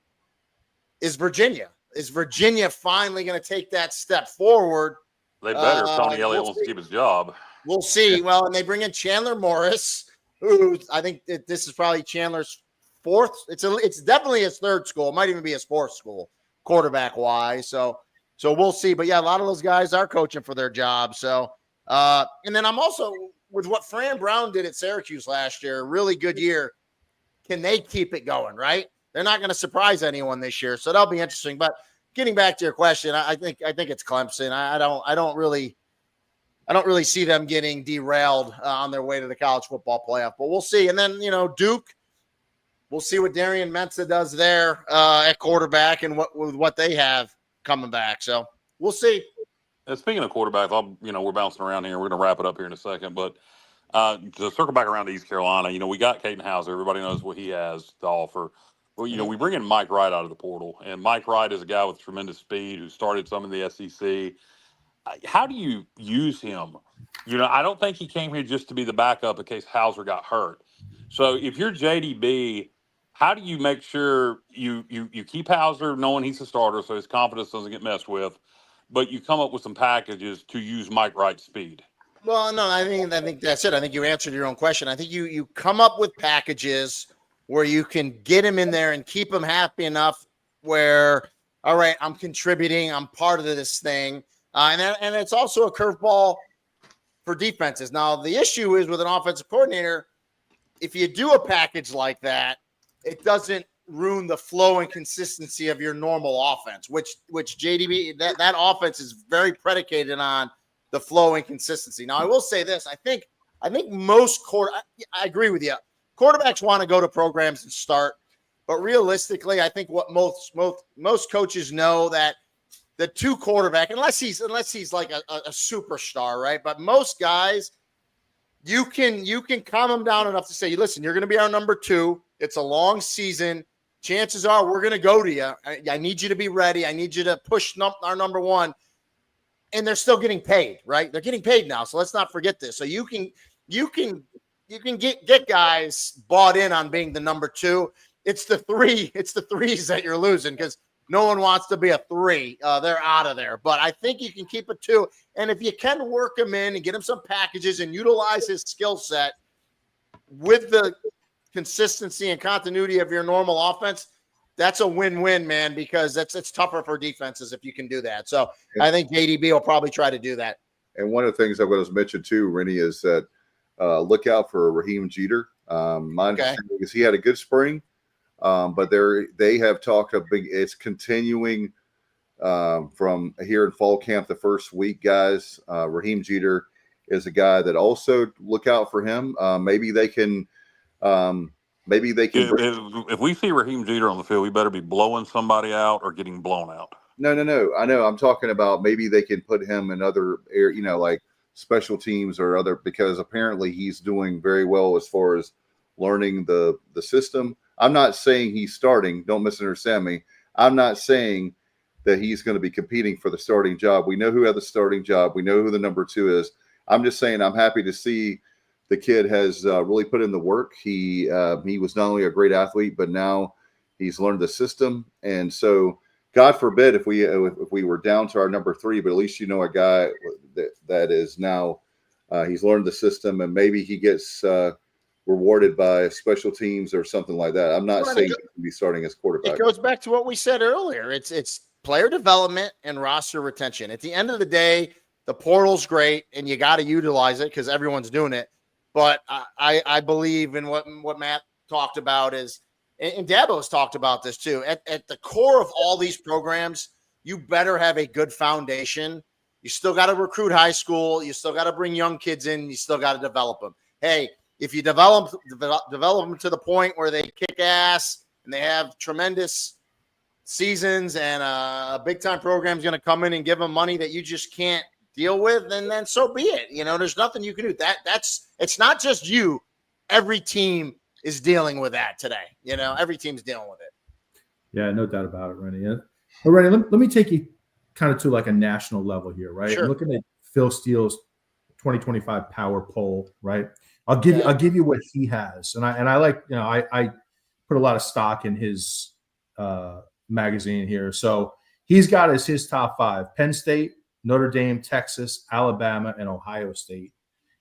is Virginia. Is Virginia finally going to take that step forward? They better. Tony Elliott wants to keep his job. We'll see. Well, and they bring in Chandler Morris, who I think this is probably Chandler's fourth. It's definitely his third school. It might even be his fourth school, quarterback wise. So we'll see. But yeah, a lot of those guys are coaching for their job. So and then I'm also with what Fran Brown did at Syracuse last year, really good year. Can they keep it going? Right? They're not going to surprise anyone this year, so that'll be interesting. But getting back to your question, I think it's Clemson. I don't really see them getting derailed on their way to the college football playoff, but we'll see. And then Duke, we'll see what Darian Mensah does there at quarterback and what they have coming back. So we'll see. Speaking of quarterbacks, we're bouncing around here. We're going to wrap it up here in a second, but to circle back around to East Carolina, we got Caden Hauser. Everybody knows what he has to offer. Well, we bring in Mike Wright out of the portal, and Mike Wright is a guy with tremendous speed who started some in the SEC. How do you use him? I don't think he came here just to be the backup in case Hauser got hurt. So if you're JDB, how do you make sure you keep Hauser knowing he's a starter so his confidence doesn't get messed with, but you come up with some packages to use Mike Wright's speed? Well, no, I think that's it. I think you answered your own question. I think you come up with packages where you can get him in there and keep him happy enough where, all right, I'm contributing, I'm part of this thing. And it's also a curveball for defenses. Now, the issue is with an offensive coordinator, if you do a package like that, it doesn't ruin the flow and consistency of your normal offense, which JDB, that offense is very predicated on the flow and consistency. Now, I will say this. I think most I agree with you. Quarterbacks want to go to programs and start, but realistically, I think what most coaches know that the two quarterback, unless he's like a superstar, right? But most guys, you can calm them down enough to say, listen, you're going to be our number two. It's a long season. Chances are we're going to go to you. I need you to be ready. I need you to push our number one. And they're still getting paid, right? They're getting paid now. So let's not forget this. So you can get guys bought in on being the number two. It's the threes that you're losing because no one wants to be a three. They're out of there. But I think you can keep it two. And if you can work him in and get him some packages and utilize his skill set with the consistency and continuity of your normal offense, that's a win-win, man, because it's tougher for defenses if you can do that. So I think JDB will probably try to do that. And one of the things I was mentioned too, Rene, is that look out for Raheem Jeter. My understanding is he had a good spring. But they have talked of it's continuing from here in fall camp the first week, guys. Raheem Jeter is a guy that also look out for him. Maybe they can. If we see Raheem Jeter on the field, we better be blowing somebody out or getting blown out. No. I know. I'm talking about maybe they can put him in other area, like special teams or other, because apparently he's doing very well as far as learning the system. I'm not saying he's starting. Don't misunderstand me. I'm not saying that he's going to be competing for the starting job. We know who had the starting job. We know who the number two is. I'm just saying I'm happy to see the kid has really put in the work. He was not only a great athlete, but now he's learned the system. And so, God forbid if we were down to our number three, but at least a guy that is now he's learned the system, and maybe he gets rewarded by special teams or something like that. I'm not saying he can be starting as quarterback. It goes back to what we said earlier. It's player development and roster retention. At the end of the day, the portal's great and you got to utilize it because everyone's doing it. But I believe in what Matt talked about is, and Dabo's talked about this too. At the core of all these programs, you better have a good foundation. You still got to recruit high school. You still got to bring young kids in. You still got to develop them. Hey, if you develop them to the point where they kick ass and they have tremendous seasons, and a big time program is going to come in and give them money that you just can't deal with, and then so be it. There's nothing you can do. It's not just you. Every team is dealing with that today. Every team's dealing with it. Yeah, no doubt about it, Rene. Yeah. But Rene, let me take you kind of to like a national level here, right? Sure. I'm looking at Phil Steele's 2025 power poll, right? I'll give you what he has, and I like, I put a lot of stock in his magazine here. So he's got his top 5: Penn State, Notre Dame, Texas, Alabama, and Ohio State.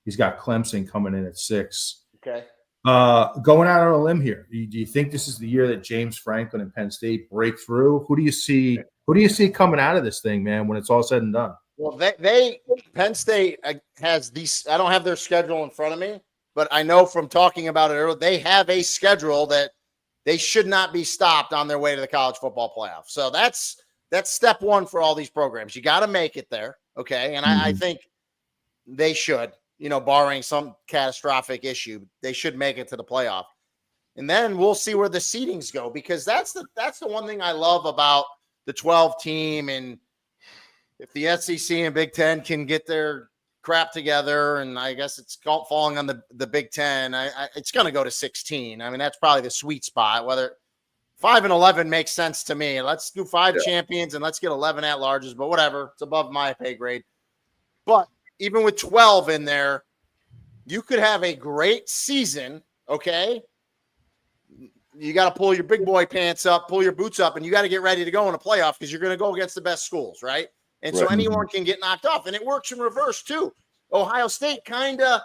He's got Clemson coming in at 6. Okay. Going out on a limb here, do you think this is the year that James Franklin and Penn State break through? Who do you see coming out of this thing, man, when it's all said and done? Well, Penn State has these. I don't have their schedule in front of me, but I know from talking about it earlier, they have a schedule that they should not be stopped on their way to the college football playoff. So that's step one for all these programs. You got to make it there, okay? And I think they should. Barring some catastrophic issue, they should make it to the playoff. And then we'll see where the seedings go, because that's the one thing I love about the 12 team. And if the SEC and Big Ten can get their crap together, and I guess it's falling on the Big Ten, it's going to go to 16. I mean, that's probably the sweet spot. Whether 5 and 11 makes sense to me. Let's do 5 champions and let's get 11 at-larges, but whatever. It's above my pay grade. But even with 12 in there, you could have a great season, okay? You got to pull your big boy pants up, pull your boots up, and you got to get ready to go in a playoff, because you're going to go against the best schools, right? And so anyone can get knocked off, and it works in reverse too. Ohio State kind of,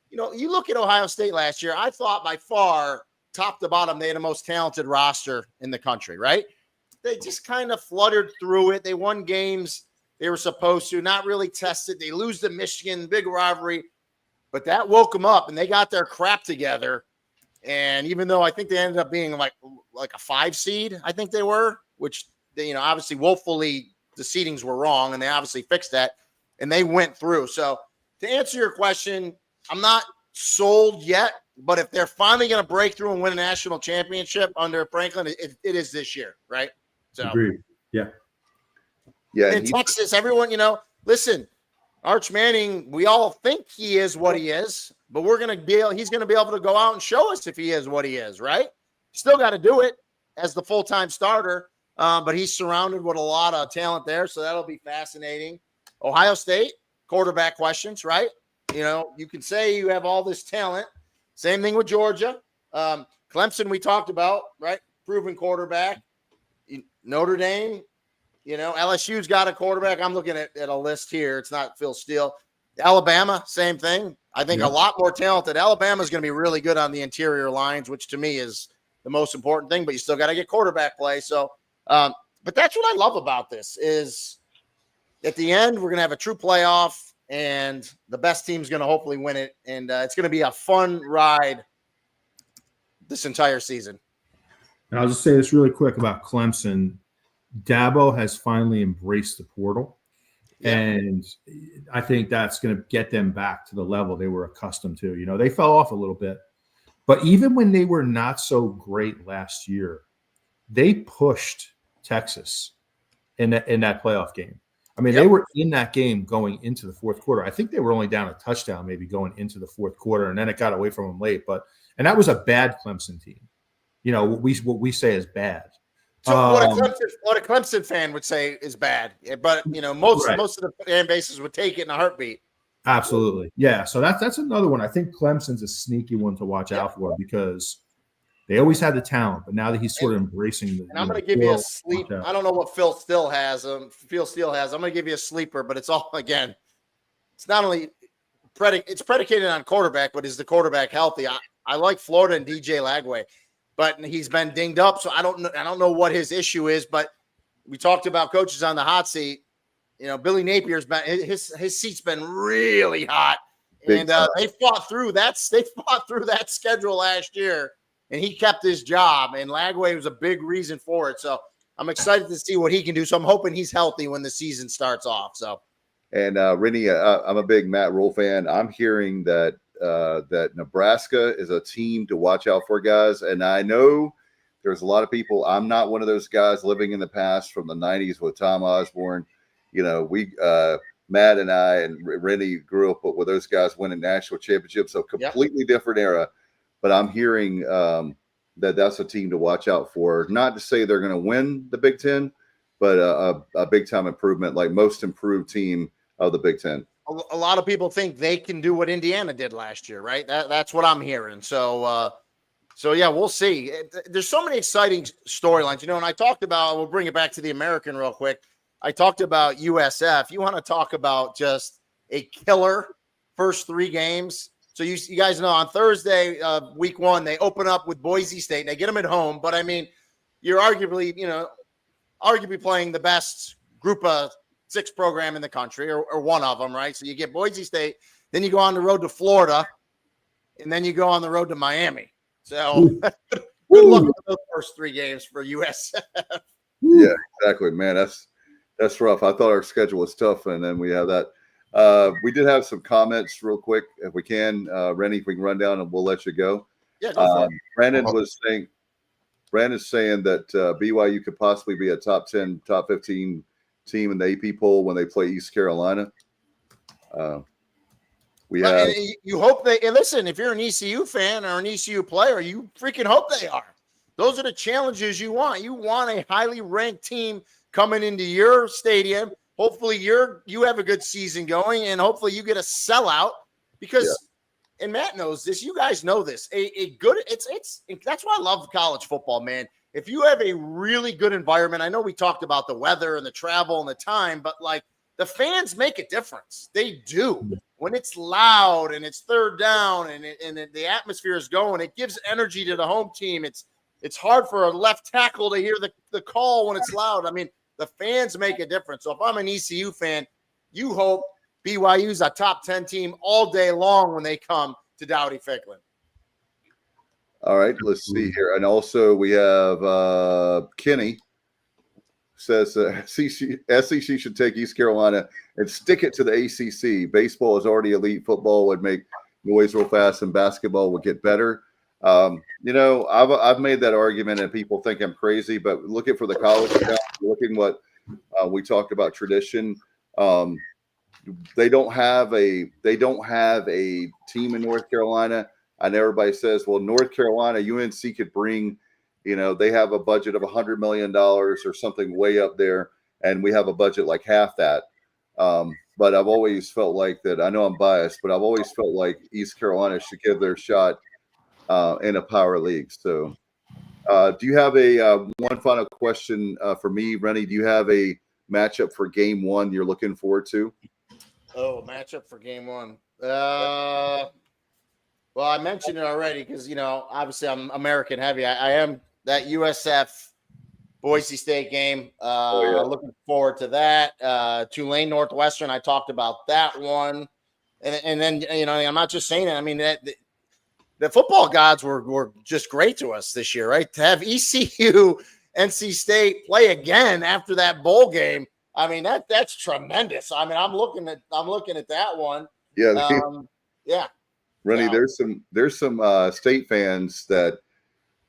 you look at Ohio State last year, I thought by far, top to bottom, they had the most talented roster in the country, right? They just kind of fluttered through it. They won games they were supposed to, not really tested. They lose to Michigan, big rivalry, but that woke them up, and they got their crap together. And even though I think they ended up being like a 5 seed, I think they were, which they, obviously woefully the seedings were wrong, and they obviously fixed that, and they went through. So to answer your question, I'm not sold yet, but if they're finally going to break through and win a national championship under Franklin, it is this year, right? So agreed. Yeah. Yeah. In Texas, everyone, listen, Arch Manning, we all think he is what he is, but he's going to be able to go out and show us if he is what he is, right? Still got to do it as the full-time starter, but he's surrounded with a lot of talent there, so that'll be fascinating. Ohio State, quarterback questions, right? You can say you have all this talent. Same thing with Georgia. Clemson, we talked about, right? Proven quarterback. Notre Dame, LSU's got a quarterback. I'm looking at a list here. It's not Phil Steele. Alabama, same thing. I think a lot more talented. Alabama's going to be really good on the interior lines, which to me is the most important thing, but you still got to get quarterback play. So, but that's what I love about this is at the end, we're going to have a true playoff, and the best team's going to hopefully win it. And it's going to be a fun ride this entire season. And I'll just say this really quick about Clemson. Dabo has finally embraced the portal. Yeah. And I think that's going to get them back to the level they were accustomed to. They fell off a little bit. But even when they were not so great last year, they pushed Texas in that playoff game. I mean, they were in that game going into the fourth quarter. I think they were only down a touchdown maybe going into the fourth quarter, and then it got away from them late. And that was a bad Clemson team. What we say is bad. So what a Clemson fan would say is bad, but most of the fan bases would take it in a heartbeat. Absolutely, yeah. So that's another one. I think Clemson's a sneaky one to watch out for because they always had the talent, but now that he's sort of embracing the. And I'm going to give you a sleep. I don't know what Phil Steele has. I'm going to give you a sleeper, but it's all again. It's not only it's predicated on quarterback, but is the quarterback healthy? I like Florida and DJ Lagway, but he's been dinged up, so I don't know what his issue is. But we talked about coaches on the hot seat. Billy Napier's been his seat's been really hot, and they fought through that. They fought through that schedule last year, and he kept his job. And Lagway was a big reason for it. So I'm excited to see what he can do. So I'm hoping he's healthy when the season starts off. So. And Rene, I'm a big Matt Rule fan. I'm hearing that Nebraska is a team to watch out for, guys. And I know there's a lot of people. I'm not one of those guys living in the past from the 90s with Tom Osborne. You know, Matt and I and Rene grew up with those guys winning national championships. So completely different era. But I'm hearing that that's a team to watch out for. Not to say they're going to win the Big Ten, but a big time improvement, like most improved team of the Big Ten. A lot of people think they can do what Indiana did last year, right? That's what I'm hearing. So yeah, we'll see. There's so many exciting storylines, you know. And I talked about, we'll bring it back to the American real quick. I talked about USF. You want to talk about just a killer first 3 games. So you guys know on Thursday, week 1, they open up with Boise State. And they get them at home, but I mean, you're arguably playing the best group of 6 program in the country, or one of them, right? So you get Boise State, then you go on the road to Florida, and then you go on the road to Miami. So good luck with those first 3 games for USF. Yeah, exactly, man. That's rough. I thought our schedule was tough, and then we have that. We did have some comments real quick, if we can. Rene, if we can run down, and we'll let you go. Yeah, go for it. Brandon's saying that BYU could possibly be a top 10, top 15 team in the AP poll when they play East Carolina. You hope they listen. If you're an ECU fan or an ECU player, you freaking hope they are. Those are the challenges you want. You want a highly ranked team coming into your stadium. Hopefully you have a good season going, and hopefully you get a sellout because, and Matt knows this, you guys know this, that's why I love college football, man. If you have a really good environment, I know we talked about the weather and the travel and the time, but like the fans make a difference. They do. When it's loud and it's third down and the atmosphere is going, it gives energy to the home team. It's hard for a left tackle to hear the call when it's loud. I mean, the fans make a difference. So if I'm an ECU fan, you hope BYU's a top 10 team all day long when they come to Dowdy-Ficklen. All right, let's see here. And also we have Kenny says SEC should take East Carolina and stick it to the ACC. Baseball is already elite. Football would make noise real fast, and basketball would get better. I've made that argument, and people think I'm crazy. But looking for the college account, looking what we talked about tradition. They don't have a team in North Carolina. I know everybody says, well, North Carolina, UNC could bring, they have a budget of $100 million or something way up there, and we have a budget like half that. But I've always felt like that. I know I'm biased, but I've always felt like East Carolina should give their shot in a power league. So do you have one final question for me, Rene? Do you have a matchup for game 1 you're looking forward to? Oh, matchup for game 1. Well, I mentioned it already because, obviously I'm American heavy. I am that USF Boise State game. Looking forward to that. Tulane Northwestern, I talked about that one. And then, I'm not just saying it. I mean, the football gods were just great to us this year, right? To have ECU, NC State play again after that bowl game. I mean, that's tremendous. I mean, I'm looking at that one. Yeah. Yeah. Rene, there's some state fans that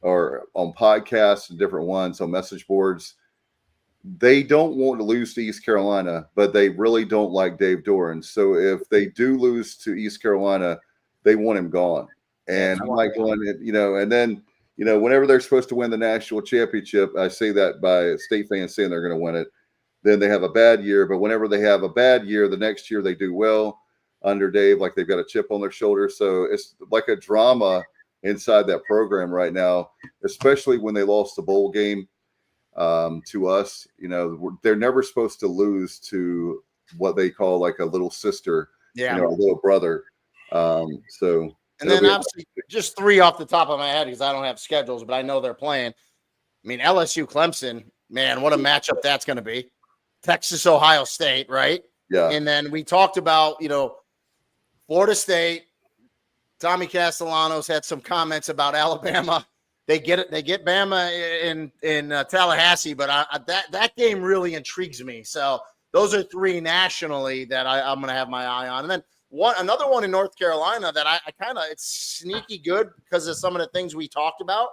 are on podcasts and different ones on message boards. They don't want to lose to East Carolina, but they really don't like Dave Doran. So if they do lose to East Carolina, they want him gone. And I'm like going, and then, whenever they're supposed to win the national championship, I say that by state fans saying they're going to win it. Then they have a bad year. But whenever they have a bad year, the next year they do well under Dave, like they've got a chip on their shoulder. So it's like a drama inside that program right now, especially when they lost the bowl game to us. They're never supposed to lose to what they call like a little sister, a little brother. And then obviously just 3 off the top of my head because I don't have schedules, but I know they're playing. I mean, LSU Clemson, man, what a matchup that's going to be. Texas, Ohio State, right? Yeah. And then we talked about, Florida State. Tommy Castellanos had some comments about Alabama. They get it. They get Bama in Tallahassee, but that game really intrigues me. So those are 3 nationally that I'm going to have my eye on. And then another one in North Carolina that I kind of, it's sneaky good because of some of the things we talked about.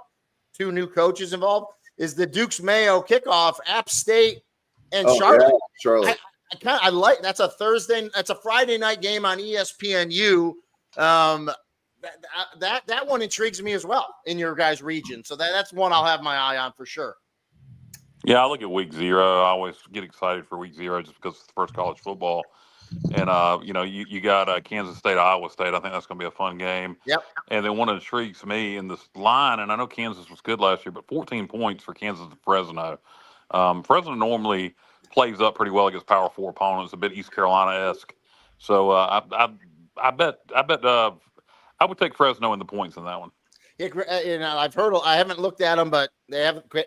two new coaches involved, is the Dukes Mayo kickoff, App State and Oh, Charlotte. yeah, Charlotte. I like that's a Friday night game on ESPNU. That one intrigues me as well in your guys' region. So that's one I'll have my eye on for sure. Yeah, I look at week 0. I always get excited for week 0 just because it's the first college football. And, you got Kansas State, Iowa State. I think that's going to be a fun game. Yep. And then one that intrigues me in this line, and I know Kansas was good last year, but 14 points for Kansas and Fresno. Fresno normally plays up pretty well against Power 4 opponents, a bit East Carolina-esque. So I bet I would take Fresno in the points in that one. Yeah, I've heard. I haven't looked at them, but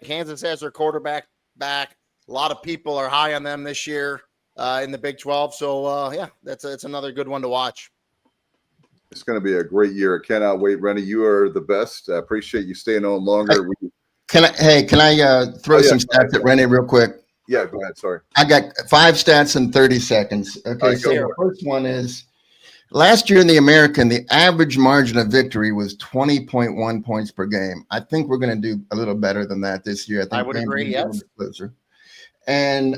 Kansas has their quarterback back. A lot of people are high on them this year in the Big 12. So that's another good one to watch. It's going to be a great year. I cannot wait, Rene. You are the best. I appreciate you staying on longer. Can I throw some stats at Rene real quick? Yeah, go ahead. Sorry. I got 5 stats in 30 seconds. Okay, so the first one is last year in the American, the average margin of victory was 20.1 points per game. I think we're going to do a little better than that this year. I would agree, yes. And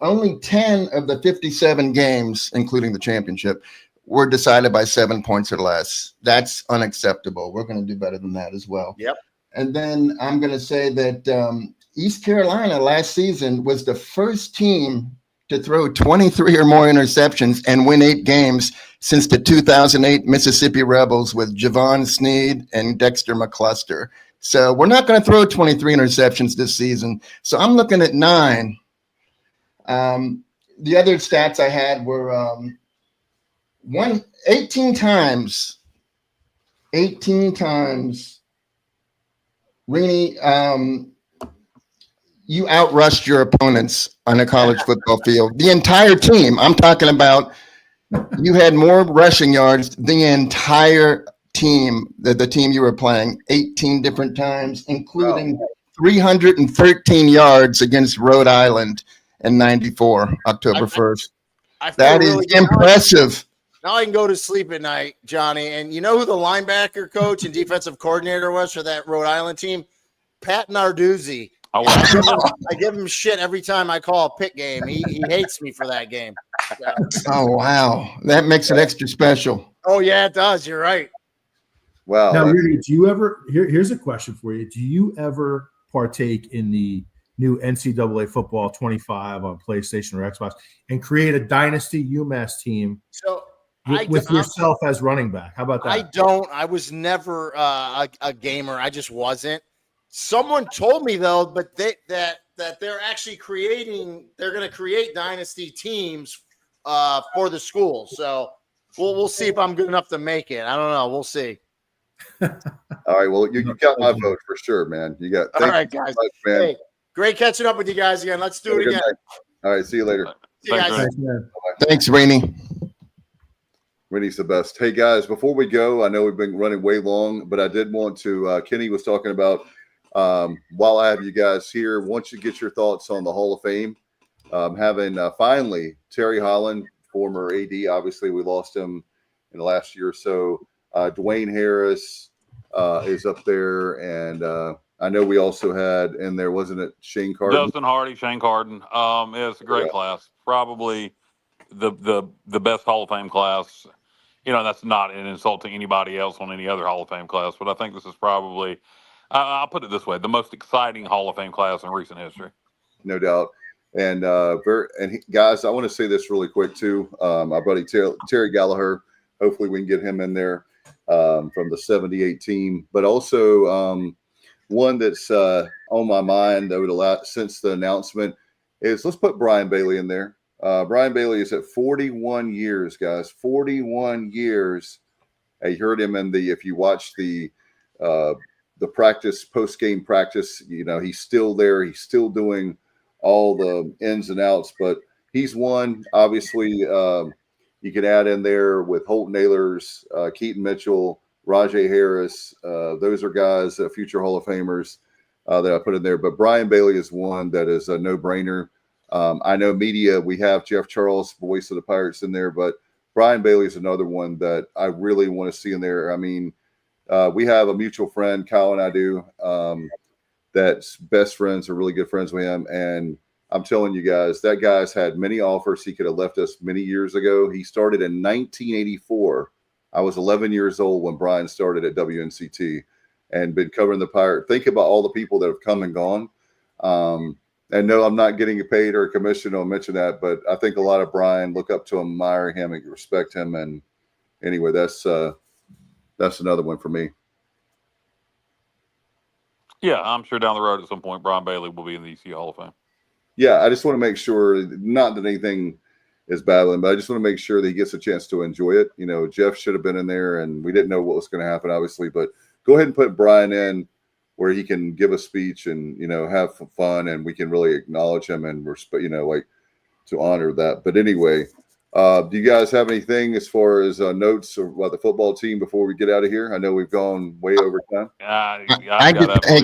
only 10 of the 57 games, including the championship, were decided by 7 points or less. That's unacceptable. We're going to do better than that as well. Yep. And then I'm going to say that East Carolina last season was the first team to throw 23 or more interceptions and win 8 games since the 2008 Mississippi Rebels with Javon Sneed and Dexter McCluster. So we're not going to throw 23 interceptions this season. So I'm looking at 9. The other stats I had were 18 times. Rene, you outrushed your opponents on a college football field. The entire team. I'm talking about you had more rushing yards than the entire team, the team you were playing, 18 different times, including 313 yards against Rhode Island in 94, October 1st. That is impressive. Now I can go to sleep at night, Johnny. And you know who the linebacker coach and defensive coordinator was for that Rhode Island team? Pat Narduzzi. Oh, I give him shit every time I call a pit game. He hates me for that game. Oh, wow. That makes it extra special. Oh, yeah, it does. You're right. Wow. Now, Rudy, do you ever here's a question for you. Do you ever partake in the new NCAA football 25 on PlayStation or Xbox and create a dynasty UMass team with yourself as running back? How about that? I don't. I was never a gamer. I just wasn't. Someone told me though, but that they're actually they're going to create dynasty teams for the school. So we'll see if I'm good enough to make it. I don't know. We'll see. All right. Well, you got my vote for sure, man. You got. All right, guys. Much, man. Hey, great catching up with you guys again. Let's do it again. All right. See you later. See you guys. Thanks, Rene. Rene's the best. Hey, guys, before we go, I know we've been running way long, but I did want to, Kenny was talking about, while I have you guys here, once you get your thoughts on the Hall of Fame, having finally Terry Holland, former AD, obviously we lost him in the last year or so. Dwayne Harris is up there, and I know we also had in there, wasn't it Shane Carden? Justin Hardy, Shane Carden. It's a great class. Probably the best Hall of Fame class. That's not an insult to anybody else on any other Hall of Fame class, but I think this is probably, I'll put it this way, the most exciting Hall of Fame class in recent history. No doubt. And guys, I want to say this really quick too. My buddy Terry Gallagher, hopefully we can get him in there from the 78 team, but also one that's on my mind since the announcement is let's put Brian Bailey in there. Brian Bailey is at 41 years, guys. 41 years. You heard him if you watch the practice, post-game practice, he's still there. He's still doing all the ins and outs, but he's one. Obviously, you can add in there with Holton Ahlers, Keaton Mitchell, Rajay Harris. Those are guys, future Hall of Famers that I put in there. But Brian Bailey is one that is a no-brainer. I know media, we have Jeff Charles, voice of the Pirates, in there, but Brian Bailey is another one that I really want to see in there. I mean, we have a mutual friend, Kyle and I do, that's best friends or really good friends with him. And I'm telling you guys, that guy's had many offers. He could have left us many years ago. He started in 1984. I was 11 years old when Brian started at WNCT and been covering the Pirate. Think about all the people that have come and gone. And no, I'm not getting paid or a commission. I'll mention that, but I think a lot of Brian look up to him, admire him, and respect him. And anyway, that's another one for me. Yeah, I'm sure down the road at some point, Brian Bailey will be in the ECU Hall of Fame. Yeah, I just want to make sure, not that anything is battling, but I just want to make sure that he gets a chance to enjoy it. You know, Jeff should have been in there, and we didn't know what was going to happen, obviously. But go ahead and put Brian in where he can give a speech and, you know, have fun, and we can really acknowledge him and respect, you know, like to honor that. But anyway, do you guys have anything as far as notes about the football team before we get out of here? I know we've gone way over time. Hey,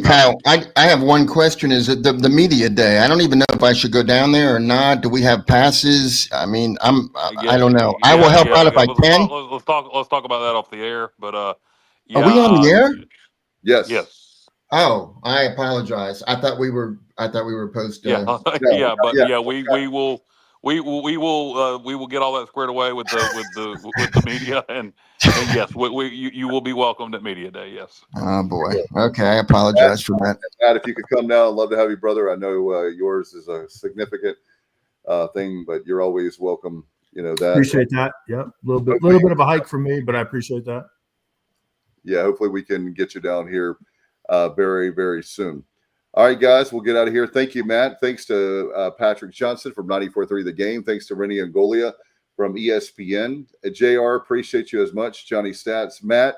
Kyle, I have one question. Is it the media day? I don't even know if I should go down there or not. Do we have passes? I mean, I don't know. I will help out if I can. Let's talk about that off the air. But are we on the air? Yes. Oh, I apologize. I thought we were post. We will get all that squared away with the media, and yes, you will be welcomed at media day. Yes. Oh boy. Okay, I apologize for that. Matt, if you could come down, I'd love to have you, brother. I know yours is a significant thing, but you're always welcome. You know that. Appreciate that. Yeah, a little bit of a hike for me, but I appreciate that. Yeah, hopefully we can get you down here very, very soon. All right, guys, we'll get out of here. Thank you, Matt. Thanks to Patrick Johnson from 94.3 The Game. Thanks to Rene Ingoglia from ESPN. JR, appreciate you as much. Johnny Stats. Matt,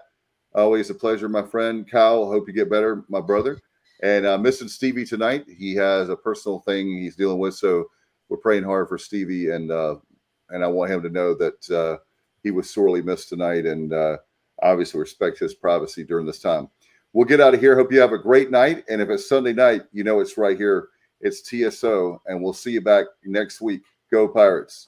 always a pleasure, my friend. Kyle, hope you get better, my brother. And missing Stevie tonight. He has a personal thing he's dealing with, so we're praying hard for Stevie. And I want him to know that he was sorely missed tonight, and obviously respect his privacy during this time. We'll get out of here. Hope you have a great night. And if it's Sunday night, you know it's right here. It's TSO, and we'll see you back next week. Go Pirates.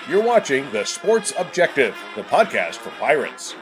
You're watching The Sports Objective, the podcast for Pirates.